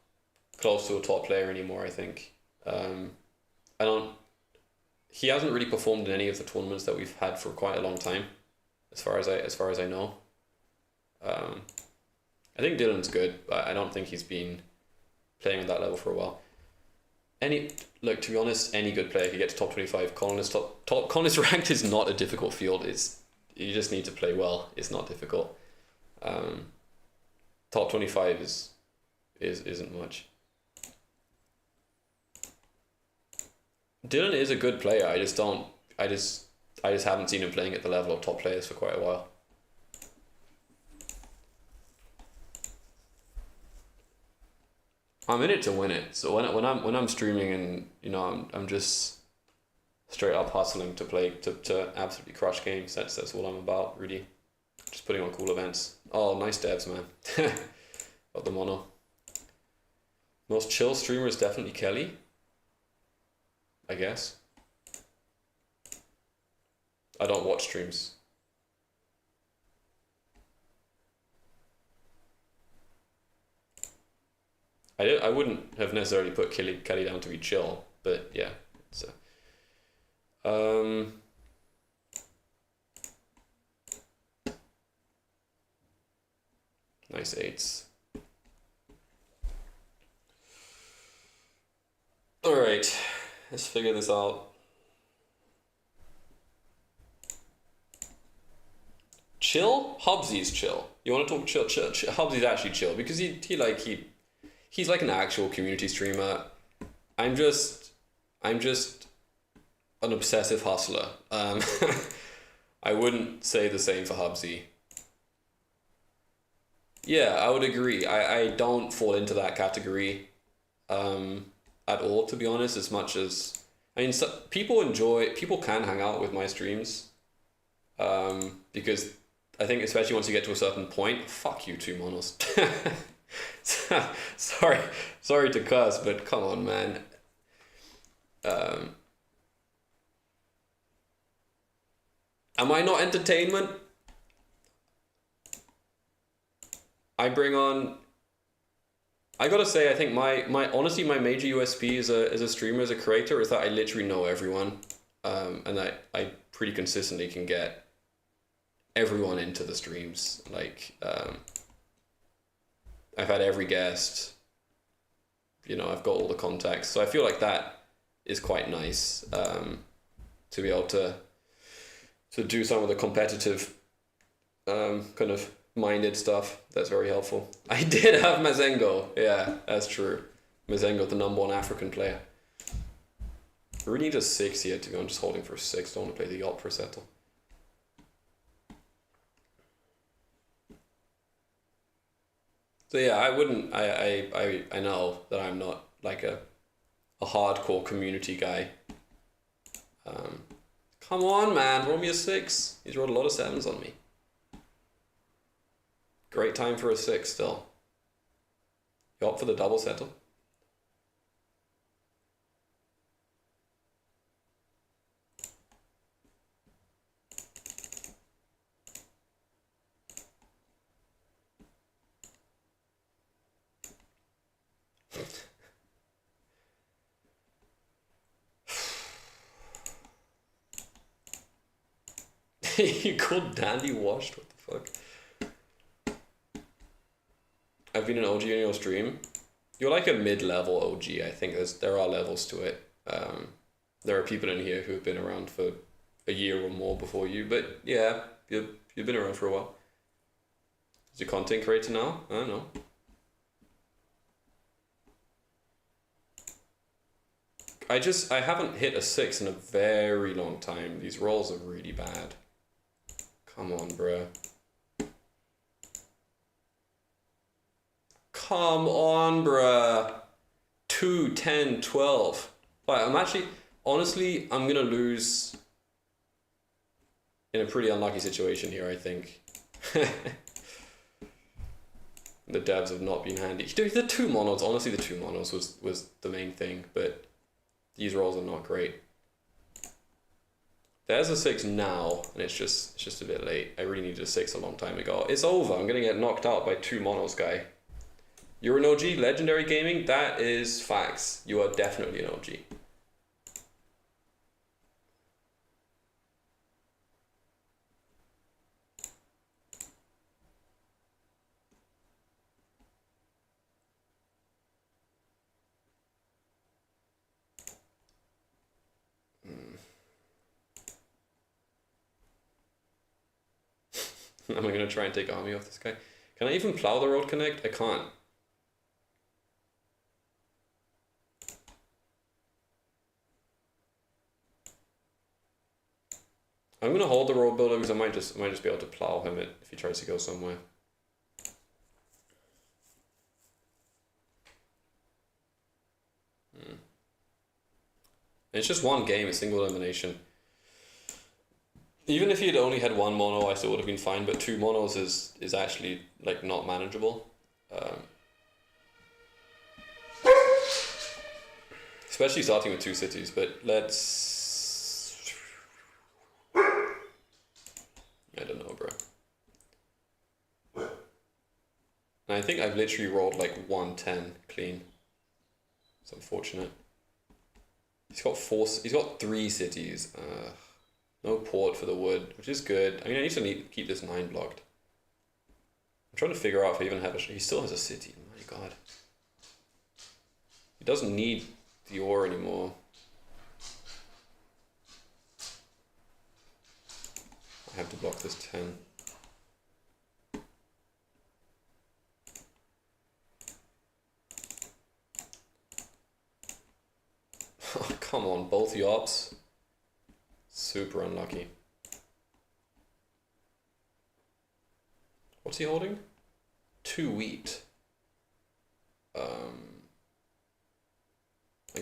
close to a top player anymore, I think. I don't he hasn't really performed in any of the tournaments that we've had for quite a long time, as far as I know. Um, I think Dylan's good, but I don't think he's been playing at that level for a while. Any Look, to be honest, any good player could get to top 25. Colonist ranked is not a difficult field. You just need to play well. It's not difficult. Um, Top 25 isn't much. Dylan is a good player. I just don't. I just haven't seen him playing at the level of top players for quite a while. I'm in it to win it. So when I'm streaming and I'm just straight up hustling to play to absolutely crush games. That's all I'm about, really. Just putting on cool events. Oh, nice devs, man. Got the mono. Most chill streamer is definitely Kelly, I guess. I don't watch streams. I wouldn't have necessarily put Kelly down to be chill, but yeah. It's nice 8s. All right, let's figure this out. Chill? Hubsy's chill. You want to talk chill? Hubsy's actually chill because he's like an actual community streamer. I'm just an obsessive hustler. I wouldn't say the same for Hubsy. Yeah, I would agree. I don't fall into that category at all, to be honest, as much as I mean people can hang out with my streams because I think especially once you get to a certain point, fuck you two monos. Sorry to cuss, but come on, man. Um, am I not entertainment? I bring on. I gotta say, I think my honestly my major USP as a streamer, as a creator, is that I literally know everyone, and I pretty consistently can get everyone into the streams. Like, I've had every guest. I've got all the contacts, so I feel like that is quite nice, to be able to do some of the competitive kind of minded stuff. That's very helpful. I did have Mazengo. Yeah, that's true. Mazengo, the #1 African player. I really need a 6 here to go. I'm just holding for 6. Don't want to play the yacht for a settle. So yeah, I wouldn't. I know that I'm not like a hardcore community guy. Um, Come on, man, roll me a 6. He's rolled a lot of 7s on me. Great time for a 6 still. You opt for the double settle? You called Dandy washed? What the fuck? I've been an OG on your stream. You're like a mid-level OG. I think there are levels to it. There are people in here who have been around for a year or more before you, but yeah, you've been around for a while. Is your content creator now? I don't know. I haven't hit a 6 in a very long time. These rolls are really bad. Come on, bruh. Come on, bruh. 2, 10, 12. Like, I'm actually, honestly, I'm gonna lose in a pretty unlucky situation here, I think. The devs have not been handy. Dude, the 2 monos, honestly, the 2 monos was the main thing, but these rolls are not great. There's a 6 now, and it's just a bit late. I really needed a 6 a long time ago. It's over. I'm gonna get knocked out by 2 monos, guy. You're an OG, legendary gaming. That is facts. You are definitely an OG. Am I gonna try and take army off this guy? Can I even plow the road connect? I can't. I'm gonna hold the road builder because I might just be able to plow him if he tries to go somewhere. It's just one game, it's single elimination. Even if he had only had 1 mono, I still would have been fine, but 2 monos is actually like not manageable. Especially starting with 2 cities, but let's... I don't know, bro. And I think I've literally rolled like 110 clean. It's unfortunate. He's got 3 cities. No port for the wood, which is good. I mean, I need to keep this 9 blocked. I'm trying to figure out if I even have he still has a city. My god. He doesn't need the ore anymore. I have to block this 10. Oh, come on, both yops. Super unlucky. What's he holding? 2 wheat. I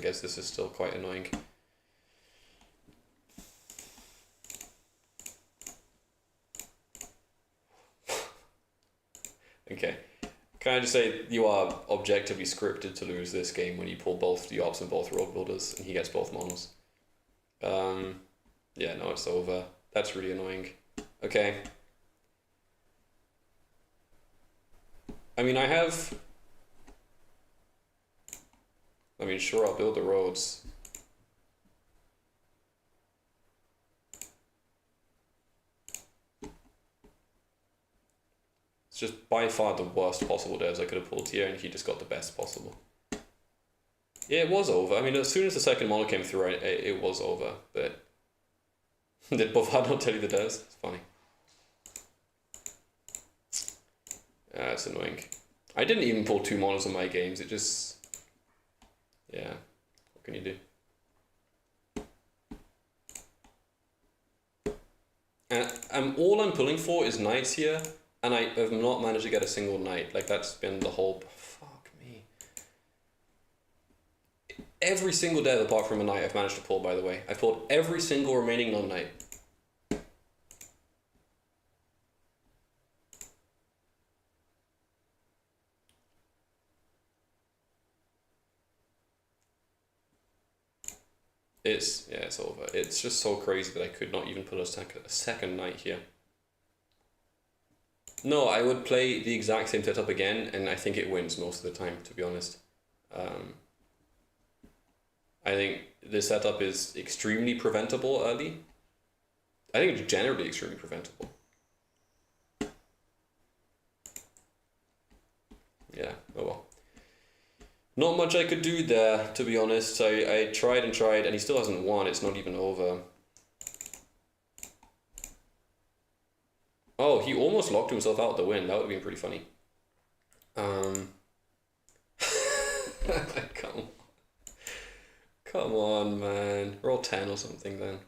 guess this is still quite annoying. Okay. Can I just say, you are objectively scripted to lose this game when you pull both the ops and both road builders, and he gets both monos. Yeah, no, it's over. That's really annoying. Okay. I mean, sure, I'll build the roads. It's just by far the worst possible devs I could have pulled here, and he just got the best possible. Yeah, it was over. I mean, as soon as the second mono came through, it was over, but... Did Bovad not tell you the devs? It's funny. That's annoying. I didn't even pull 2 monos on my games, it just... Yeah, what can you do? And all I'm pulling for is knights here, and I have not managed to get a single night. Like, that's been the whole. Fuck me. Every single death apart from a night I've managed to pull, by the way. I've pulled every single remaining non-night. It's over. It's just so crazy that I could not even pull a second night here. No, I would play the exact same setup again, and I think it wins most of the time, to be honest. Um, I think this setup is extremely preventable early. I think it's generally extremely preventable. Yeah, oh well. Not much I could do there, to be honest. I tried and tried, and he still hasn't won. It's not even over. Oh, he almost locked himself out the win. That would have been pretty funny. Um, come, come on, man. Roll 10 or something then.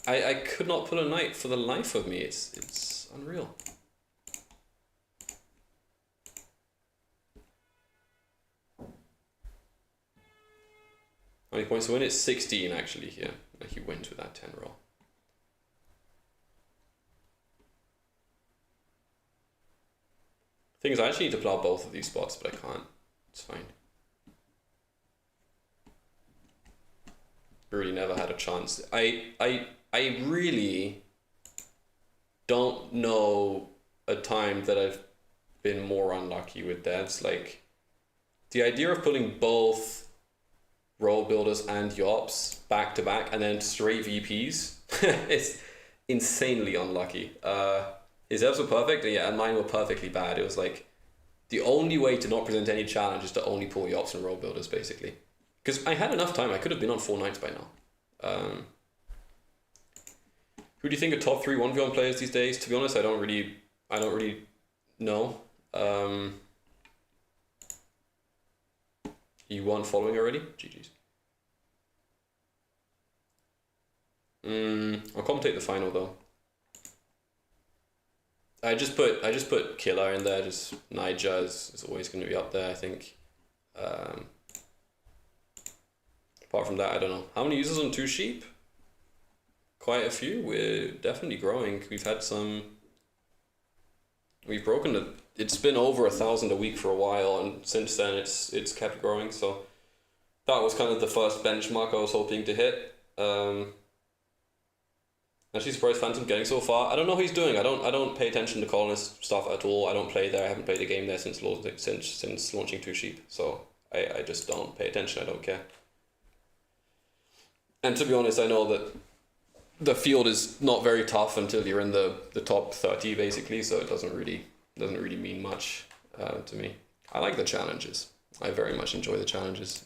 I could not pull a knight for the life of me. It's unreal. How many points to win? It's 16 actually here. He wins with that 10 roll. Thing is, I actually need to plow both of these spots, but I can't. It's fine. Really never had a chance. I really don't know a time that I've been more unlucky with devs. Like, the idea of pulling both roll builders and yops back to back and then straight VPs is insanely unlucky. His devs were perfect, and mine were perfectly bad. It was like the only way to not present any challenge is to only pull yops and roll builders, basically. Because I had enough time. I could have been on 4 nights by now. Who do you think are top 3 1v1 players these days? To be honest, I don't really know. You weren't following already? GG's. I'll commentate the final though. I just put Killer in there. Just Niger is always going to be up there, I think. Apart from that, I don't know. How many users on Two Sheep? Quite a few. We're definitely growing. We've broken it. It's been over 1,000 a week for a while, and since then it's kept growing. So that was kind of the first benchmark I was hoping to hit. Actually surprised Phantom getting so far. I don't know how he's doing. I don't pay attention to Colonist stuff at all. I don't play there. I haven't played a game there since launching Two Sheep. So I just don't pay attention. I don't care. And to be honest, I know that the field is not very tough until you're in the top 30 basically. So it doesn't really mean much to me. I like the challenges. I very much enjoy the challenges.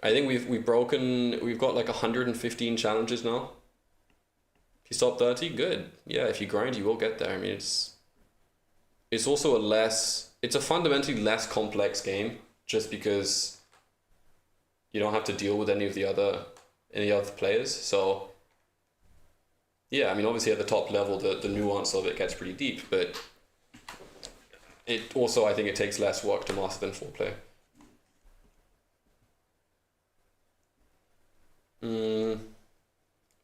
I think we've got like 115 challenges now. If you stop 30, good. Yeah, if you grind, you will get there. I mean, it's also it's a fundamentally less complex game, just because you don't have to deal with any other players. So yeah, I mean, obviously at the top level, the nuance of it gets pretty deep, but it also, I think it takes less work to master than 4-player.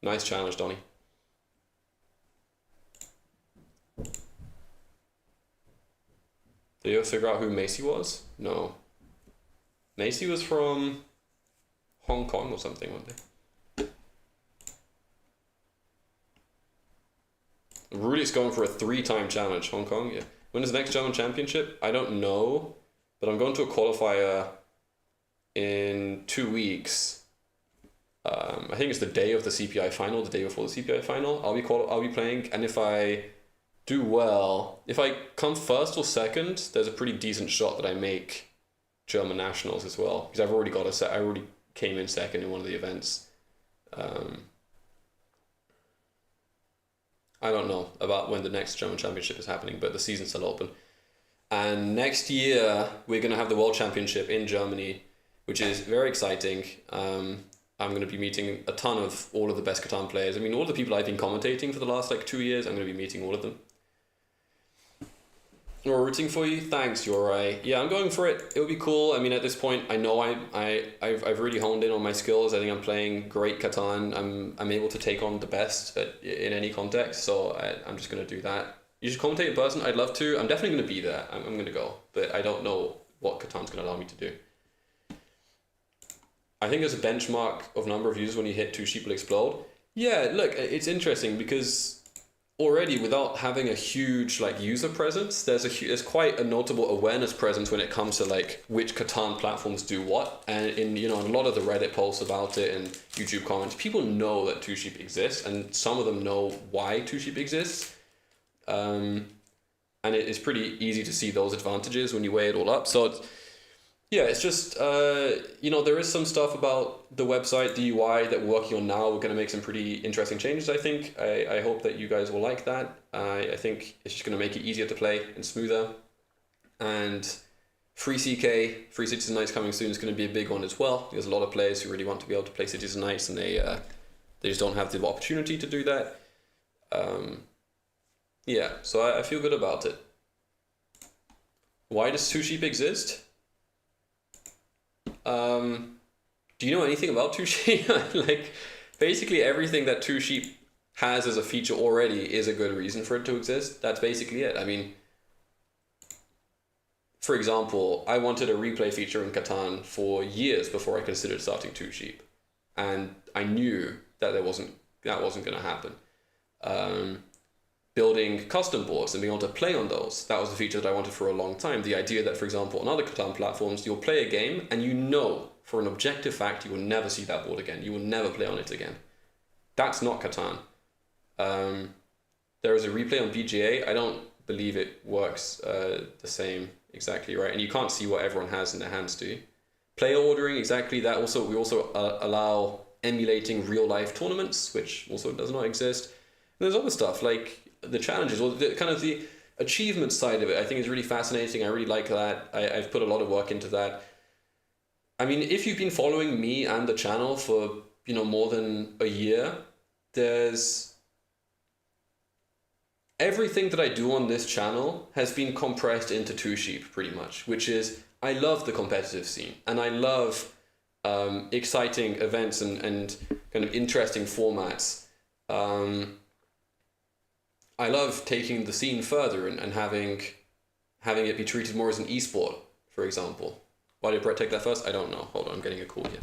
Nice challenge, Donnie. Did you ever figure out who Macy was? No. Macy was from Hong Kong or something one day. Rudy's going for a 3-time challenge. Hong Kong, yeah. When is the next German championship? I don't know, but I'm going to a qualifier in 2 weeks. I think it's the day of the CPI final, the day before the CPI final. I'll be playing, and if I do well, if I come first or second, there's a pretty decent shot that I make German nationals as well, because I've already got I already came in second in one of the events. I don't know about when the next German championship is happening, but the season's still open. And next year we're gonna have the World Championship in Germany, which is very exciting. I'm going to be meeting a ton of all of the best Catan players. I mean, all the people I've been commentating for the last like 2 years, I'm going to be meeting all of them. We're rooting for you. Thanks, you're right. Yeah, I'm going for it. It would be cool. I mean, at this point, I know I've really honed in on my skills. I think I'm playing great Catan. I'm able to take on the best in any context. So I'm just going to do that. You should commentate in person. I'd love to. I'm definitely going to be there. I'm going to go, but I don't know what Catan's going to allow me to do. I think there's a benchmark of number of users when you hit 2 sheep will explode. Yeah, look, it's interesting because already without having a huge like user presence, there's quite a notable awareness presence when it comes to like which Catan platforms do what. And in a lot of the Reddit posts about it and YouTube comments, people know that 2 sheep exists, and some of them know why 2 sheep exists. And it's pretty easy to see those advantages when you weigh it all up. So it's just, there is some stuff about the website, the UI that we're working on now. We're going to make some pretty interesting changes, I think. I hope that you guys will like that. I think it's just going to make it easier to play and smoother. And free CK, Free Cities and Nights coming soon, is going to be a big one as well. There's a lot of players who really want to be able to play Cities and Nights, and they just don't have the opportunity to do that. So I feel good about it. Why does 2 sheep exist? Do you know anything about 2 sheep? Like, basically everything that 2 sheep has as a feature already is a good reason for it to exist. That's basically it. I mean, for example, I wanted a replay feature in Catan for years before I considered starting 2 sheep, and I knew that wasn't going to happen. Building custom boards and being able to play on those, that was a feature that I wanted for a long time. The idea that, for example, on other Catan platforms, you'll play a game and for an objective fact, you will never see that board again. You will never play on it again. That's not Catan. There is a replay on BGA. I don't believe it works the same exactly, right? And you can't see what everyone has in their hands, do you? Player ordering, exactly. We also allow emulating real life tournaments, which also does not exist. And there's other stuff like the challenges, or the achievement side of it, I think is really fascinating. I really like that. I've put a lot of work into that. I mean, if you've been following me and the channel for more than a year, there's everything that I do on this channel has been compressed into 2 sheep pretty much, which is I love the competitive scene, and I love exciting events and kind of interesting formats. I love taking the scene further and having it be treated more as an esport, for example. Why did Brett take that first? I don't know. Hold on, I'm getting a call here.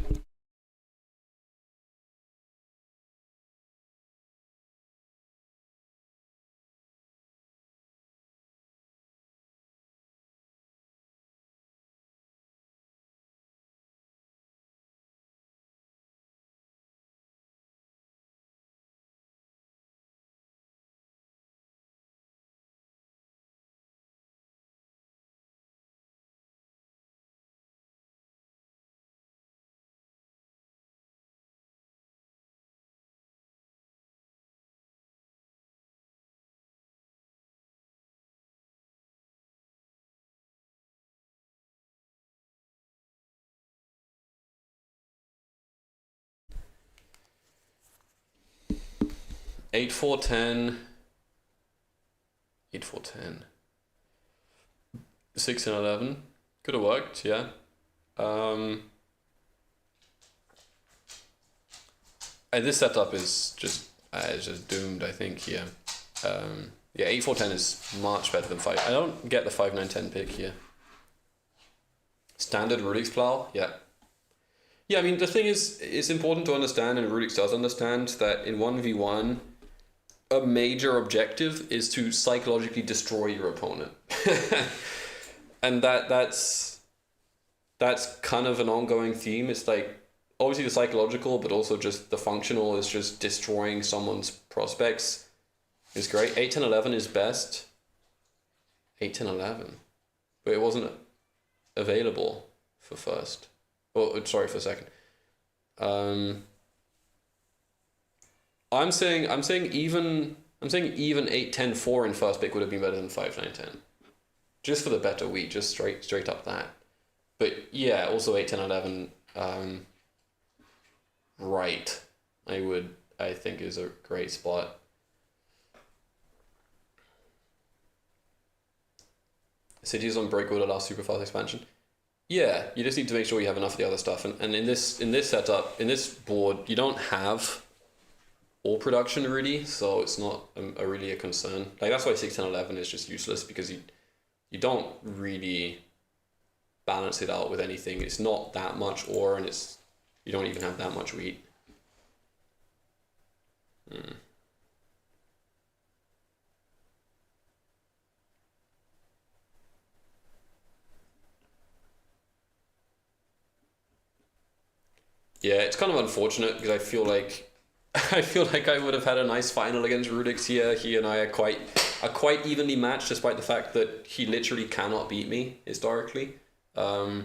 Eight, 4, 10. 8, 4, 10. 6 and 11. Could have worked, yeah. This setup is just doomed, I think, here. 8, 4, 10 is much better than 5. I don't get the 5, 9, 10 pick here. Standard Rulix plow, yeah. Yeah, I mean, the thing is, it's important to understand, and Rulix does understand, that in 1v1, a major objective is to psychologically destroy your opponent. And that's kind of an ongoing theme. It's like, obviously the psychological, but also just the functional is just destroying someone's prospects. It's great. 8, 10, 11 is best. 8, 10, 11. But it wasn't available for first. Oh, sorry, for second. I'm saying even 8, 10, 4 in first pick would have been better than 5, 9, 10. Just for the better wheat, just straight up that. But yeah, also 8, 10, 11. right, I think is a great spot. Cities Unbreakable, the last super fast expansion. Yeah, you just need to make sure you have enough of the other stuff. And in this setup, in this board, you don't have all production really, so it's not really a concern. Like that's why 61011 is just useless because you don't really balance it out with anything. It's not that much ore, and you don't even have that much wheat. Yeah, it's kind of unfortunate because I feel like I would have had a nice final against Rudix here. He and I are quite evenly matched, despite the fact that he literally cannot beat me historically. I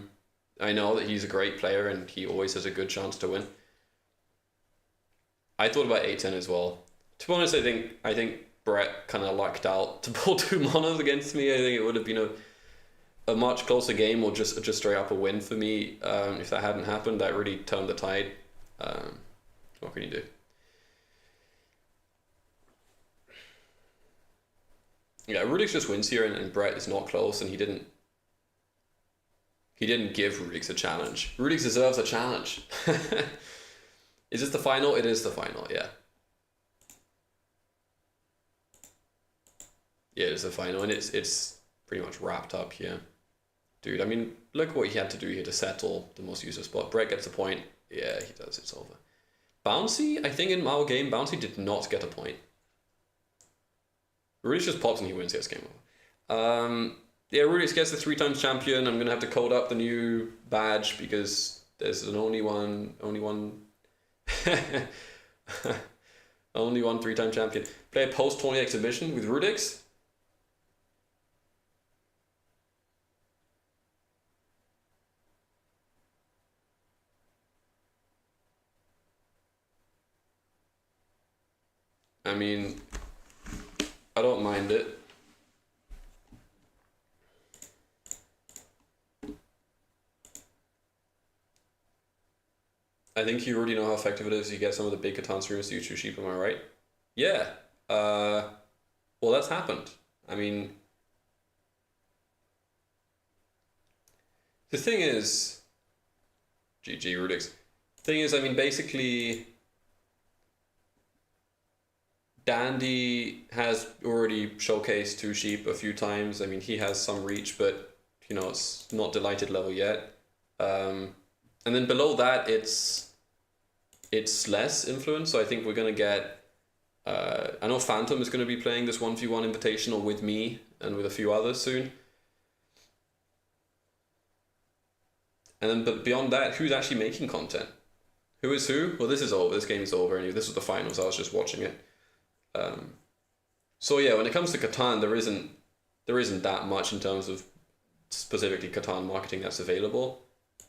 know that he's a great player and he always has a good chance to win. I thought about 810 as well. To be honest, I think Brett kind of lucked out to pull two monos against me. I think it would have been a much closer game, or just straight up a win for me. If that hadn't happened, that really turned the tide. What can you do? Yeah, Rudix just wins here, and Brett is not close, and he didn't give Rudix a challenge. Rudix deserves a challenge. Is this the final? It is the final, yeah. Yeah, it is the final, and it's pretty much wrapped up here. Dude, I mean, look what he had to do here to settle the most useless spot. Brett gets a point. Yeah, he does. It's over. Bouncy, I think in our game, Bouncy did not get a point. Rudix just pops and he wins. Yes, game over. Yeah, Rudix gets the 3 times champion. I'm gonna have to code up the new badge because there's an only one, only one 3-time champion. Play a post-tourney exhibition with Rudix. I mean, I don't mind it. I think you already know how effective it is. You get some of the big Catan streamers to use your sheep, am I right? Yeah. Well, that's happened. I mean, the thing is, GG Rudix. Thing is, I mean, basically, Dandy has already showcased 2 sheep a few times. I mean, he has some reach, but you know, it's not delighted level yet. And then below that, it's less influence. So I think we're gonna get. I know Phantom is going to be playing this 1v1 invitational with me and with a few others soon. And then, but beyond that, who's actually making content? Who is who? Well, this is over. This game is over anyway. This was the finals. I was just watching it. So yeah, when it comes to Catan, there isn't that much in terms of specifically Catan marketing that's available.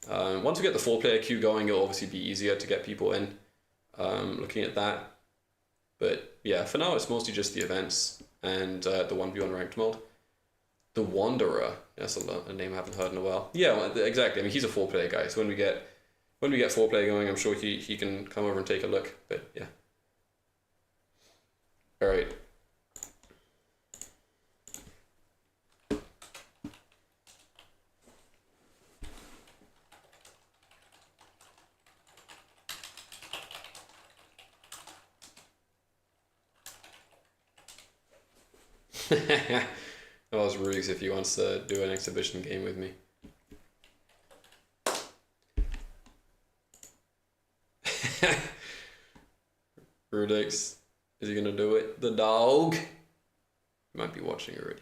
Once we get the 4-player queue going, it'll obviously be easier to get people in. Looking at that. But yeah, for now it's mostly just the events and the 1v1 ranked mode. The Wanderer, that's a name I haven't heard in a while. Yeah, well, exactly. I mean, he's a 4-player guy, so when we get 4-player going, I'm sure he can come over and take a look. But yeah. All right. I'll ask Rudix if he wants to do an exhibition game with me. Rudix, is he gonna do it? The dog? You might be watching already.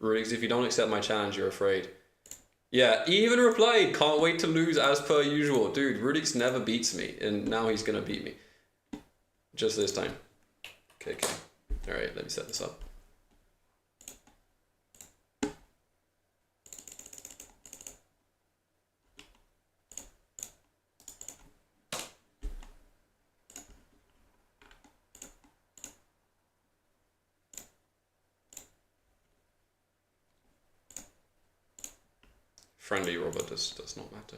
Rudix, if you don't accept my challenge, you're afraid. Yeah, he even replied, can't wait to lose as per usual. Dude, Rudix never beats me, and now he's gonna beat me. Just this time. Okay. Alright, let me set this up. Friendly robot does not matter.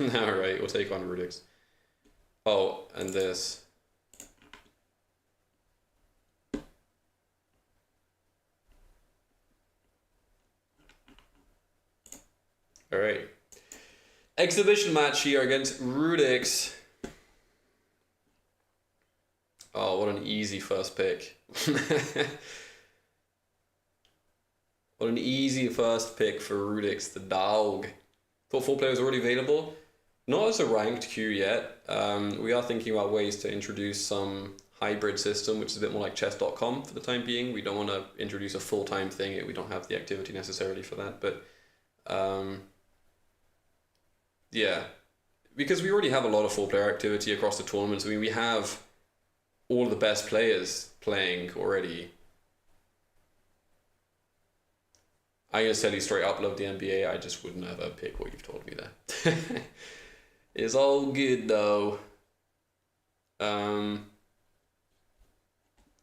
Alright, we'll take on Rudix. Oh, and this. Alright. Exhibition match here against Rudix. Oh, what an easy first pick. What an easy first pick for Rudix, the dog. Thought 4 players already available. Not as a ranked queue yet. We are thinking about ways to introduce some hybrid system, which is a bit more like chess.com for the time being. We don't want to introduce a full-time thing. We don't have the activity necessarily for that. But yeah, because we already have a lot of 4-player activity across the tournaments. I mean, we have all the best players playing already. I'm going to tell you straight up, love the NBA. I just would never pick what you've told me there. It's all good though.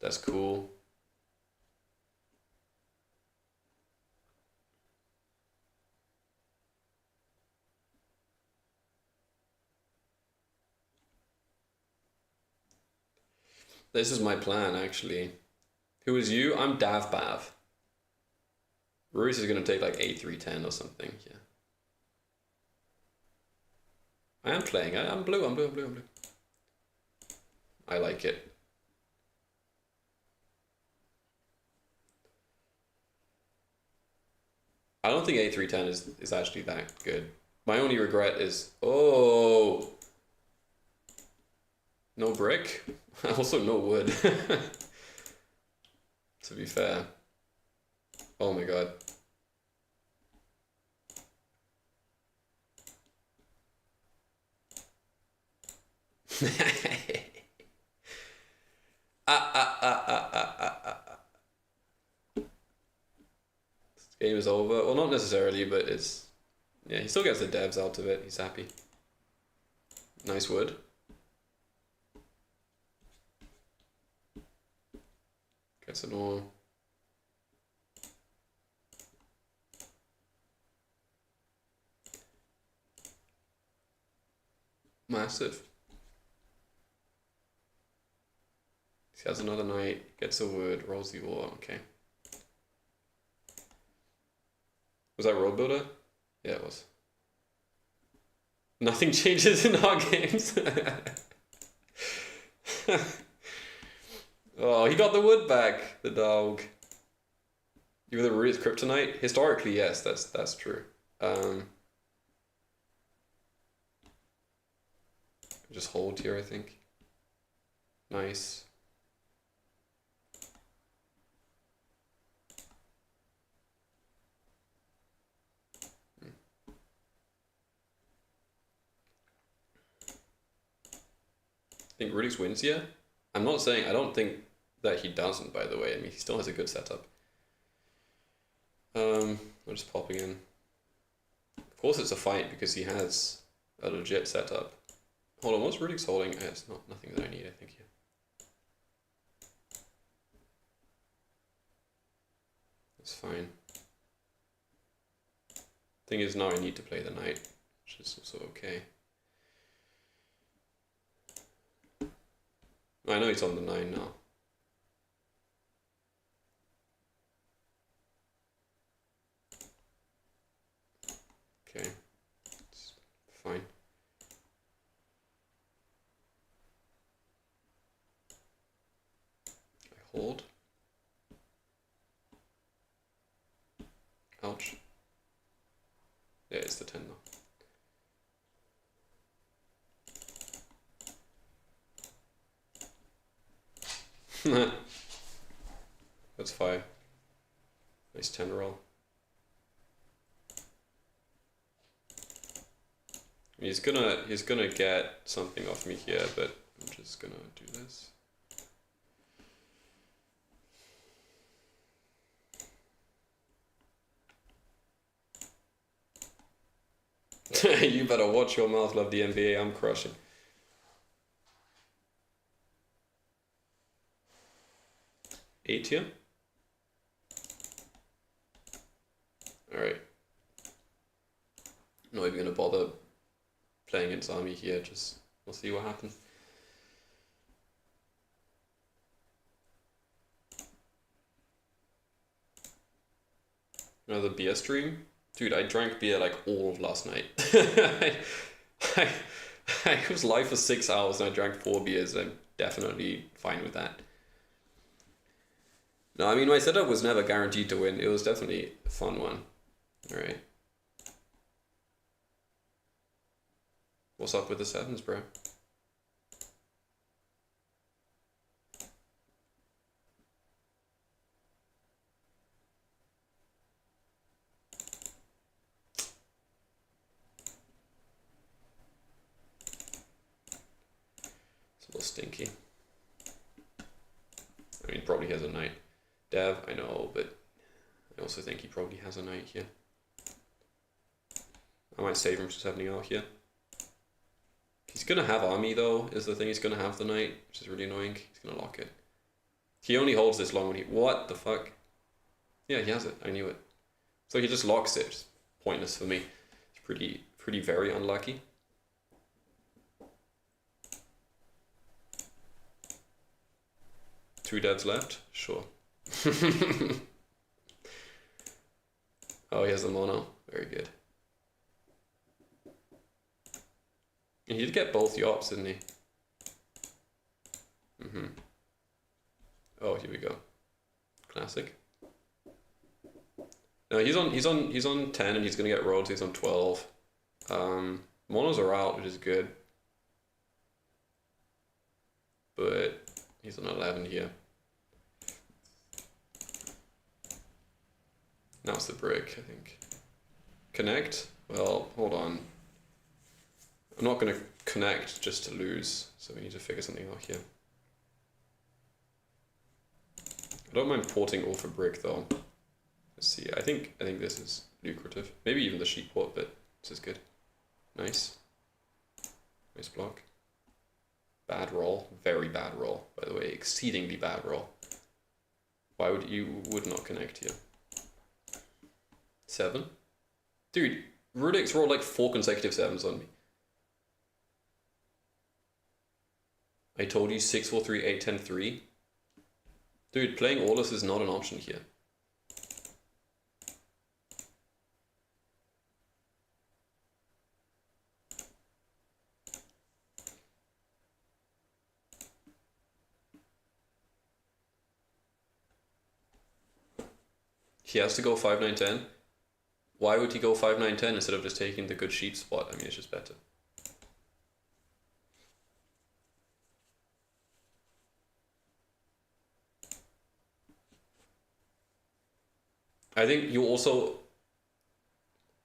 That's cool. This is my plan, actually. Who is you? I'm Davbav. Ruiz is going to take like A310 or something, yeah. I am playing. I'm blue. I like it. I don't think A310 is actually that good. My only regret is... Oh! No brick? Also no wood. To be fair. Oh my god. This game is over. Well, not necessarily, but it's... Yeah, he still gets the devs out of it. He's happy. Nice wood. Gets it all. Massive. He has another knight, gets a wood, rolls the ore, okay. Was that road builder? Yeah, it was. Nothing changes in our games. Oh, he got the wood back, the dog. Even though it's kryptonite? Historically, yes, that's true. Just hold here, I think. Nice. I think Rudix wins here. I'm not saying, I don't think that he doesn't, by the way. I mean, he still has a good setup. I'm just popping in. Of course it's a fight because he has a legit setup. Hold on, what's Rudix holding? It's not nothing that I need, I think, here. That's fine. Thing is, now I need to play the knight, which is also okay. I know he's on the 9 now. Okay, it's fine. I hold. Ouch. Yeah, it's the 10 now. That's 5. Nice 10 roll. He's gonna get something off me here, but I'm just gonna do this. You better watch your mouth, love the NBA. I'm crushing. 8 here. Alright. Not even gonna bother playing against army here, just we'll see what happens. Another beer stream? Dude, I drank beer like all of last night. I was live for 6 hours and I drank 4 beers. I'm definitely fine with that. No, I mean, my setup was never guaranteed to win. It was definitely a fun one. Alright. What's up with the sevens, bro? It's a little stinky. I mean, probably has a knight. Dev, I know, but I also think he probably has a knight here. I might save him from 70 out here. He's gonna have army though, is the thing. He's gonna have the knight, which is really annoying. He's gonna lock it. He only holds this long when he... What the fuck? Yeah, he has it. I knew it. So he just locks it. It's pointless for me. It's pretty very unlucky. Two devs left? Sure. Oh, he has the mono. Very good. And he did get both yops, didn't he? Oh, here we go. Classic. No, he's on 10 and he's gonna get rolled, so he's on 12. Monos are out, which is good. But he's on 11 here. Now it's the brick, I think. Connect? Well, hold on. I'm not going to connect just to lose, so we need to figure something out here. I don't mind porting all for brick though. Let's see. I think this is lucrative. Maybe even the sheep port, but this is good. Nice. Nice block. Bad roll. Very bad roll, by the way. Exceedingly bad roll. Why would you not connect here? 7? Dude, Rudix rolled like 4 consecutive 7s on me. I told you 6, 4, 3, 8, 10, 3. Dude, playing Aulus is not an option here. He has to go 5, 9, 10. Why would he go 5, 9, 10 instead of just taking the good sheep spot? I mean, it's just better. I think you also...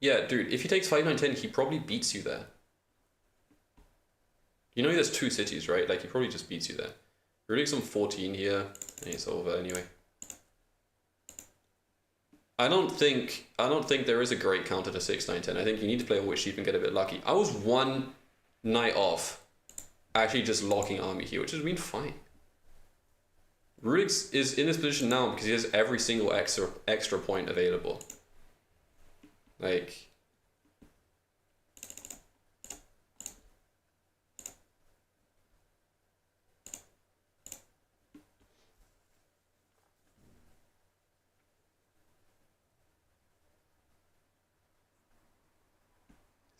Yeah, dude, if he takes 5, 9, 10, he probably beats you there. You know there's 2 cities, right? Like, he probably just beats you there. Rudix on 14 here, and it's over anyway. I don't think there is a great counter to 6, 9, 10. I think you need to play always sheep and get a bit lucky. I was 1 night off actually just locking army here, which has been fine. Rudix is in this position now because he has every single extra point available. Like...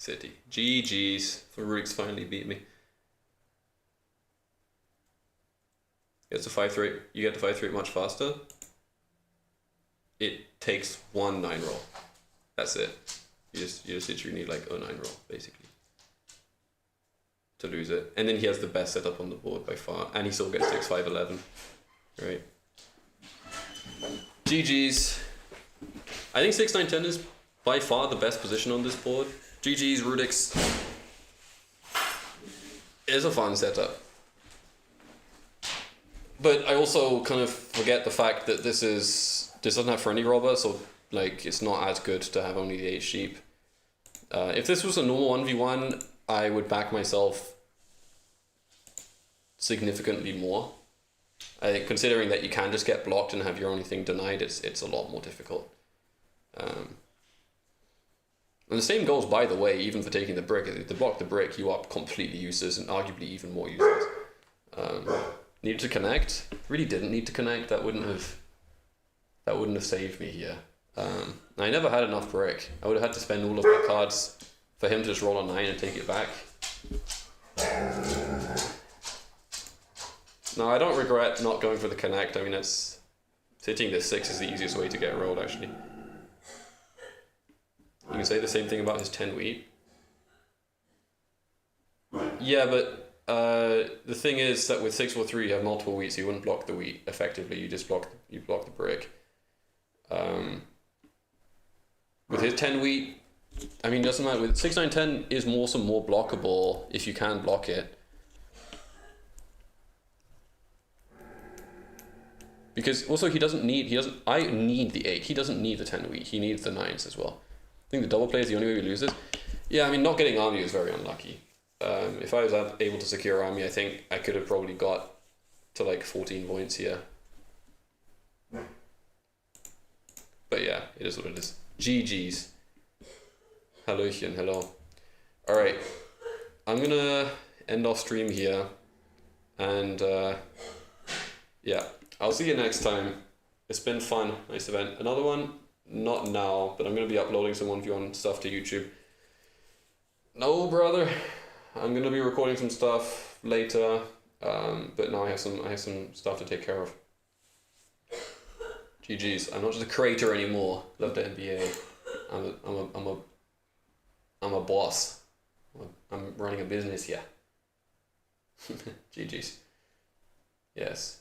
City. GG's. For Rudix finally beat me. It's a 5-3. You get to 5-3 much faster. It takes 1 9 roll. That's it. You just literally need like a 9 roll basically to lose it. And then he has the best setup on the board by far, and he still gets 6, 5, 11. Right. GG's. I think 6, 9, 10 is by far the best position on this board. GG's, Rudix. It's a fun setup. But I also kind of forget the fact that this doesn't have friendly robber, so like it's not as good to have only the 8 sheep. If this was a normal 1v1, I would back myself significantly more. I think considering that you can just get blocked and have your only thing denied, it's a lot more difficult. And the same goes, by the way, even for taking the brick. If they block the brick, you are completely useless and arguably even more useless. Needed to connect. Really didn't need to connect. That wouldn't have saved me here. I never had enough brick. I would have had to spend all of my cards for him to just roll a 9 and take it back. No, I don't regret not going for the connect. I mean, it's hitting the 6 is the easiest way to get rolled, actually. You can say the same thing about his 10 wheat. Yeah, but the thing is that with 643 you have multiple wheat, so you wouldn't block the wheat effectively. You just block the brick. With his 10 wheat, I mean, doesn't matter. With 6, 9, 10 is more blockable if you can block it. Because also I need the 8. He doesn't need the 10 wheat. He needs the 9s as well. I think the double play is the only way we lose this. Yeah, I mean, not getting army was very unlucky. If I was able to secure army, I think I could have probably got to like 14 points here. But yeah, it is what it is. GG's. Hallöchen, hello. Alright, I'm gonna end off stream here. And yeah, I'll see you next time. It's been fun, nice event. Another one, not now, but I'm gonna be uploading some 1v1 stuff to YouTube. No, brother. I'm gonna be recording some stuff later, but now I have some stuff to take care of. GG's. I'm not just a creator anymore. Love the NBA. I'm a boss. I'm running a business here. GG's. Yes.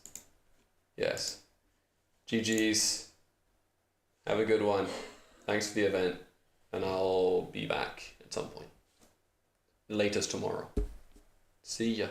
Yes. GG's. Have a good one. Thanks for the event, and I'll be back at some point. Latest tomorrow. See ya.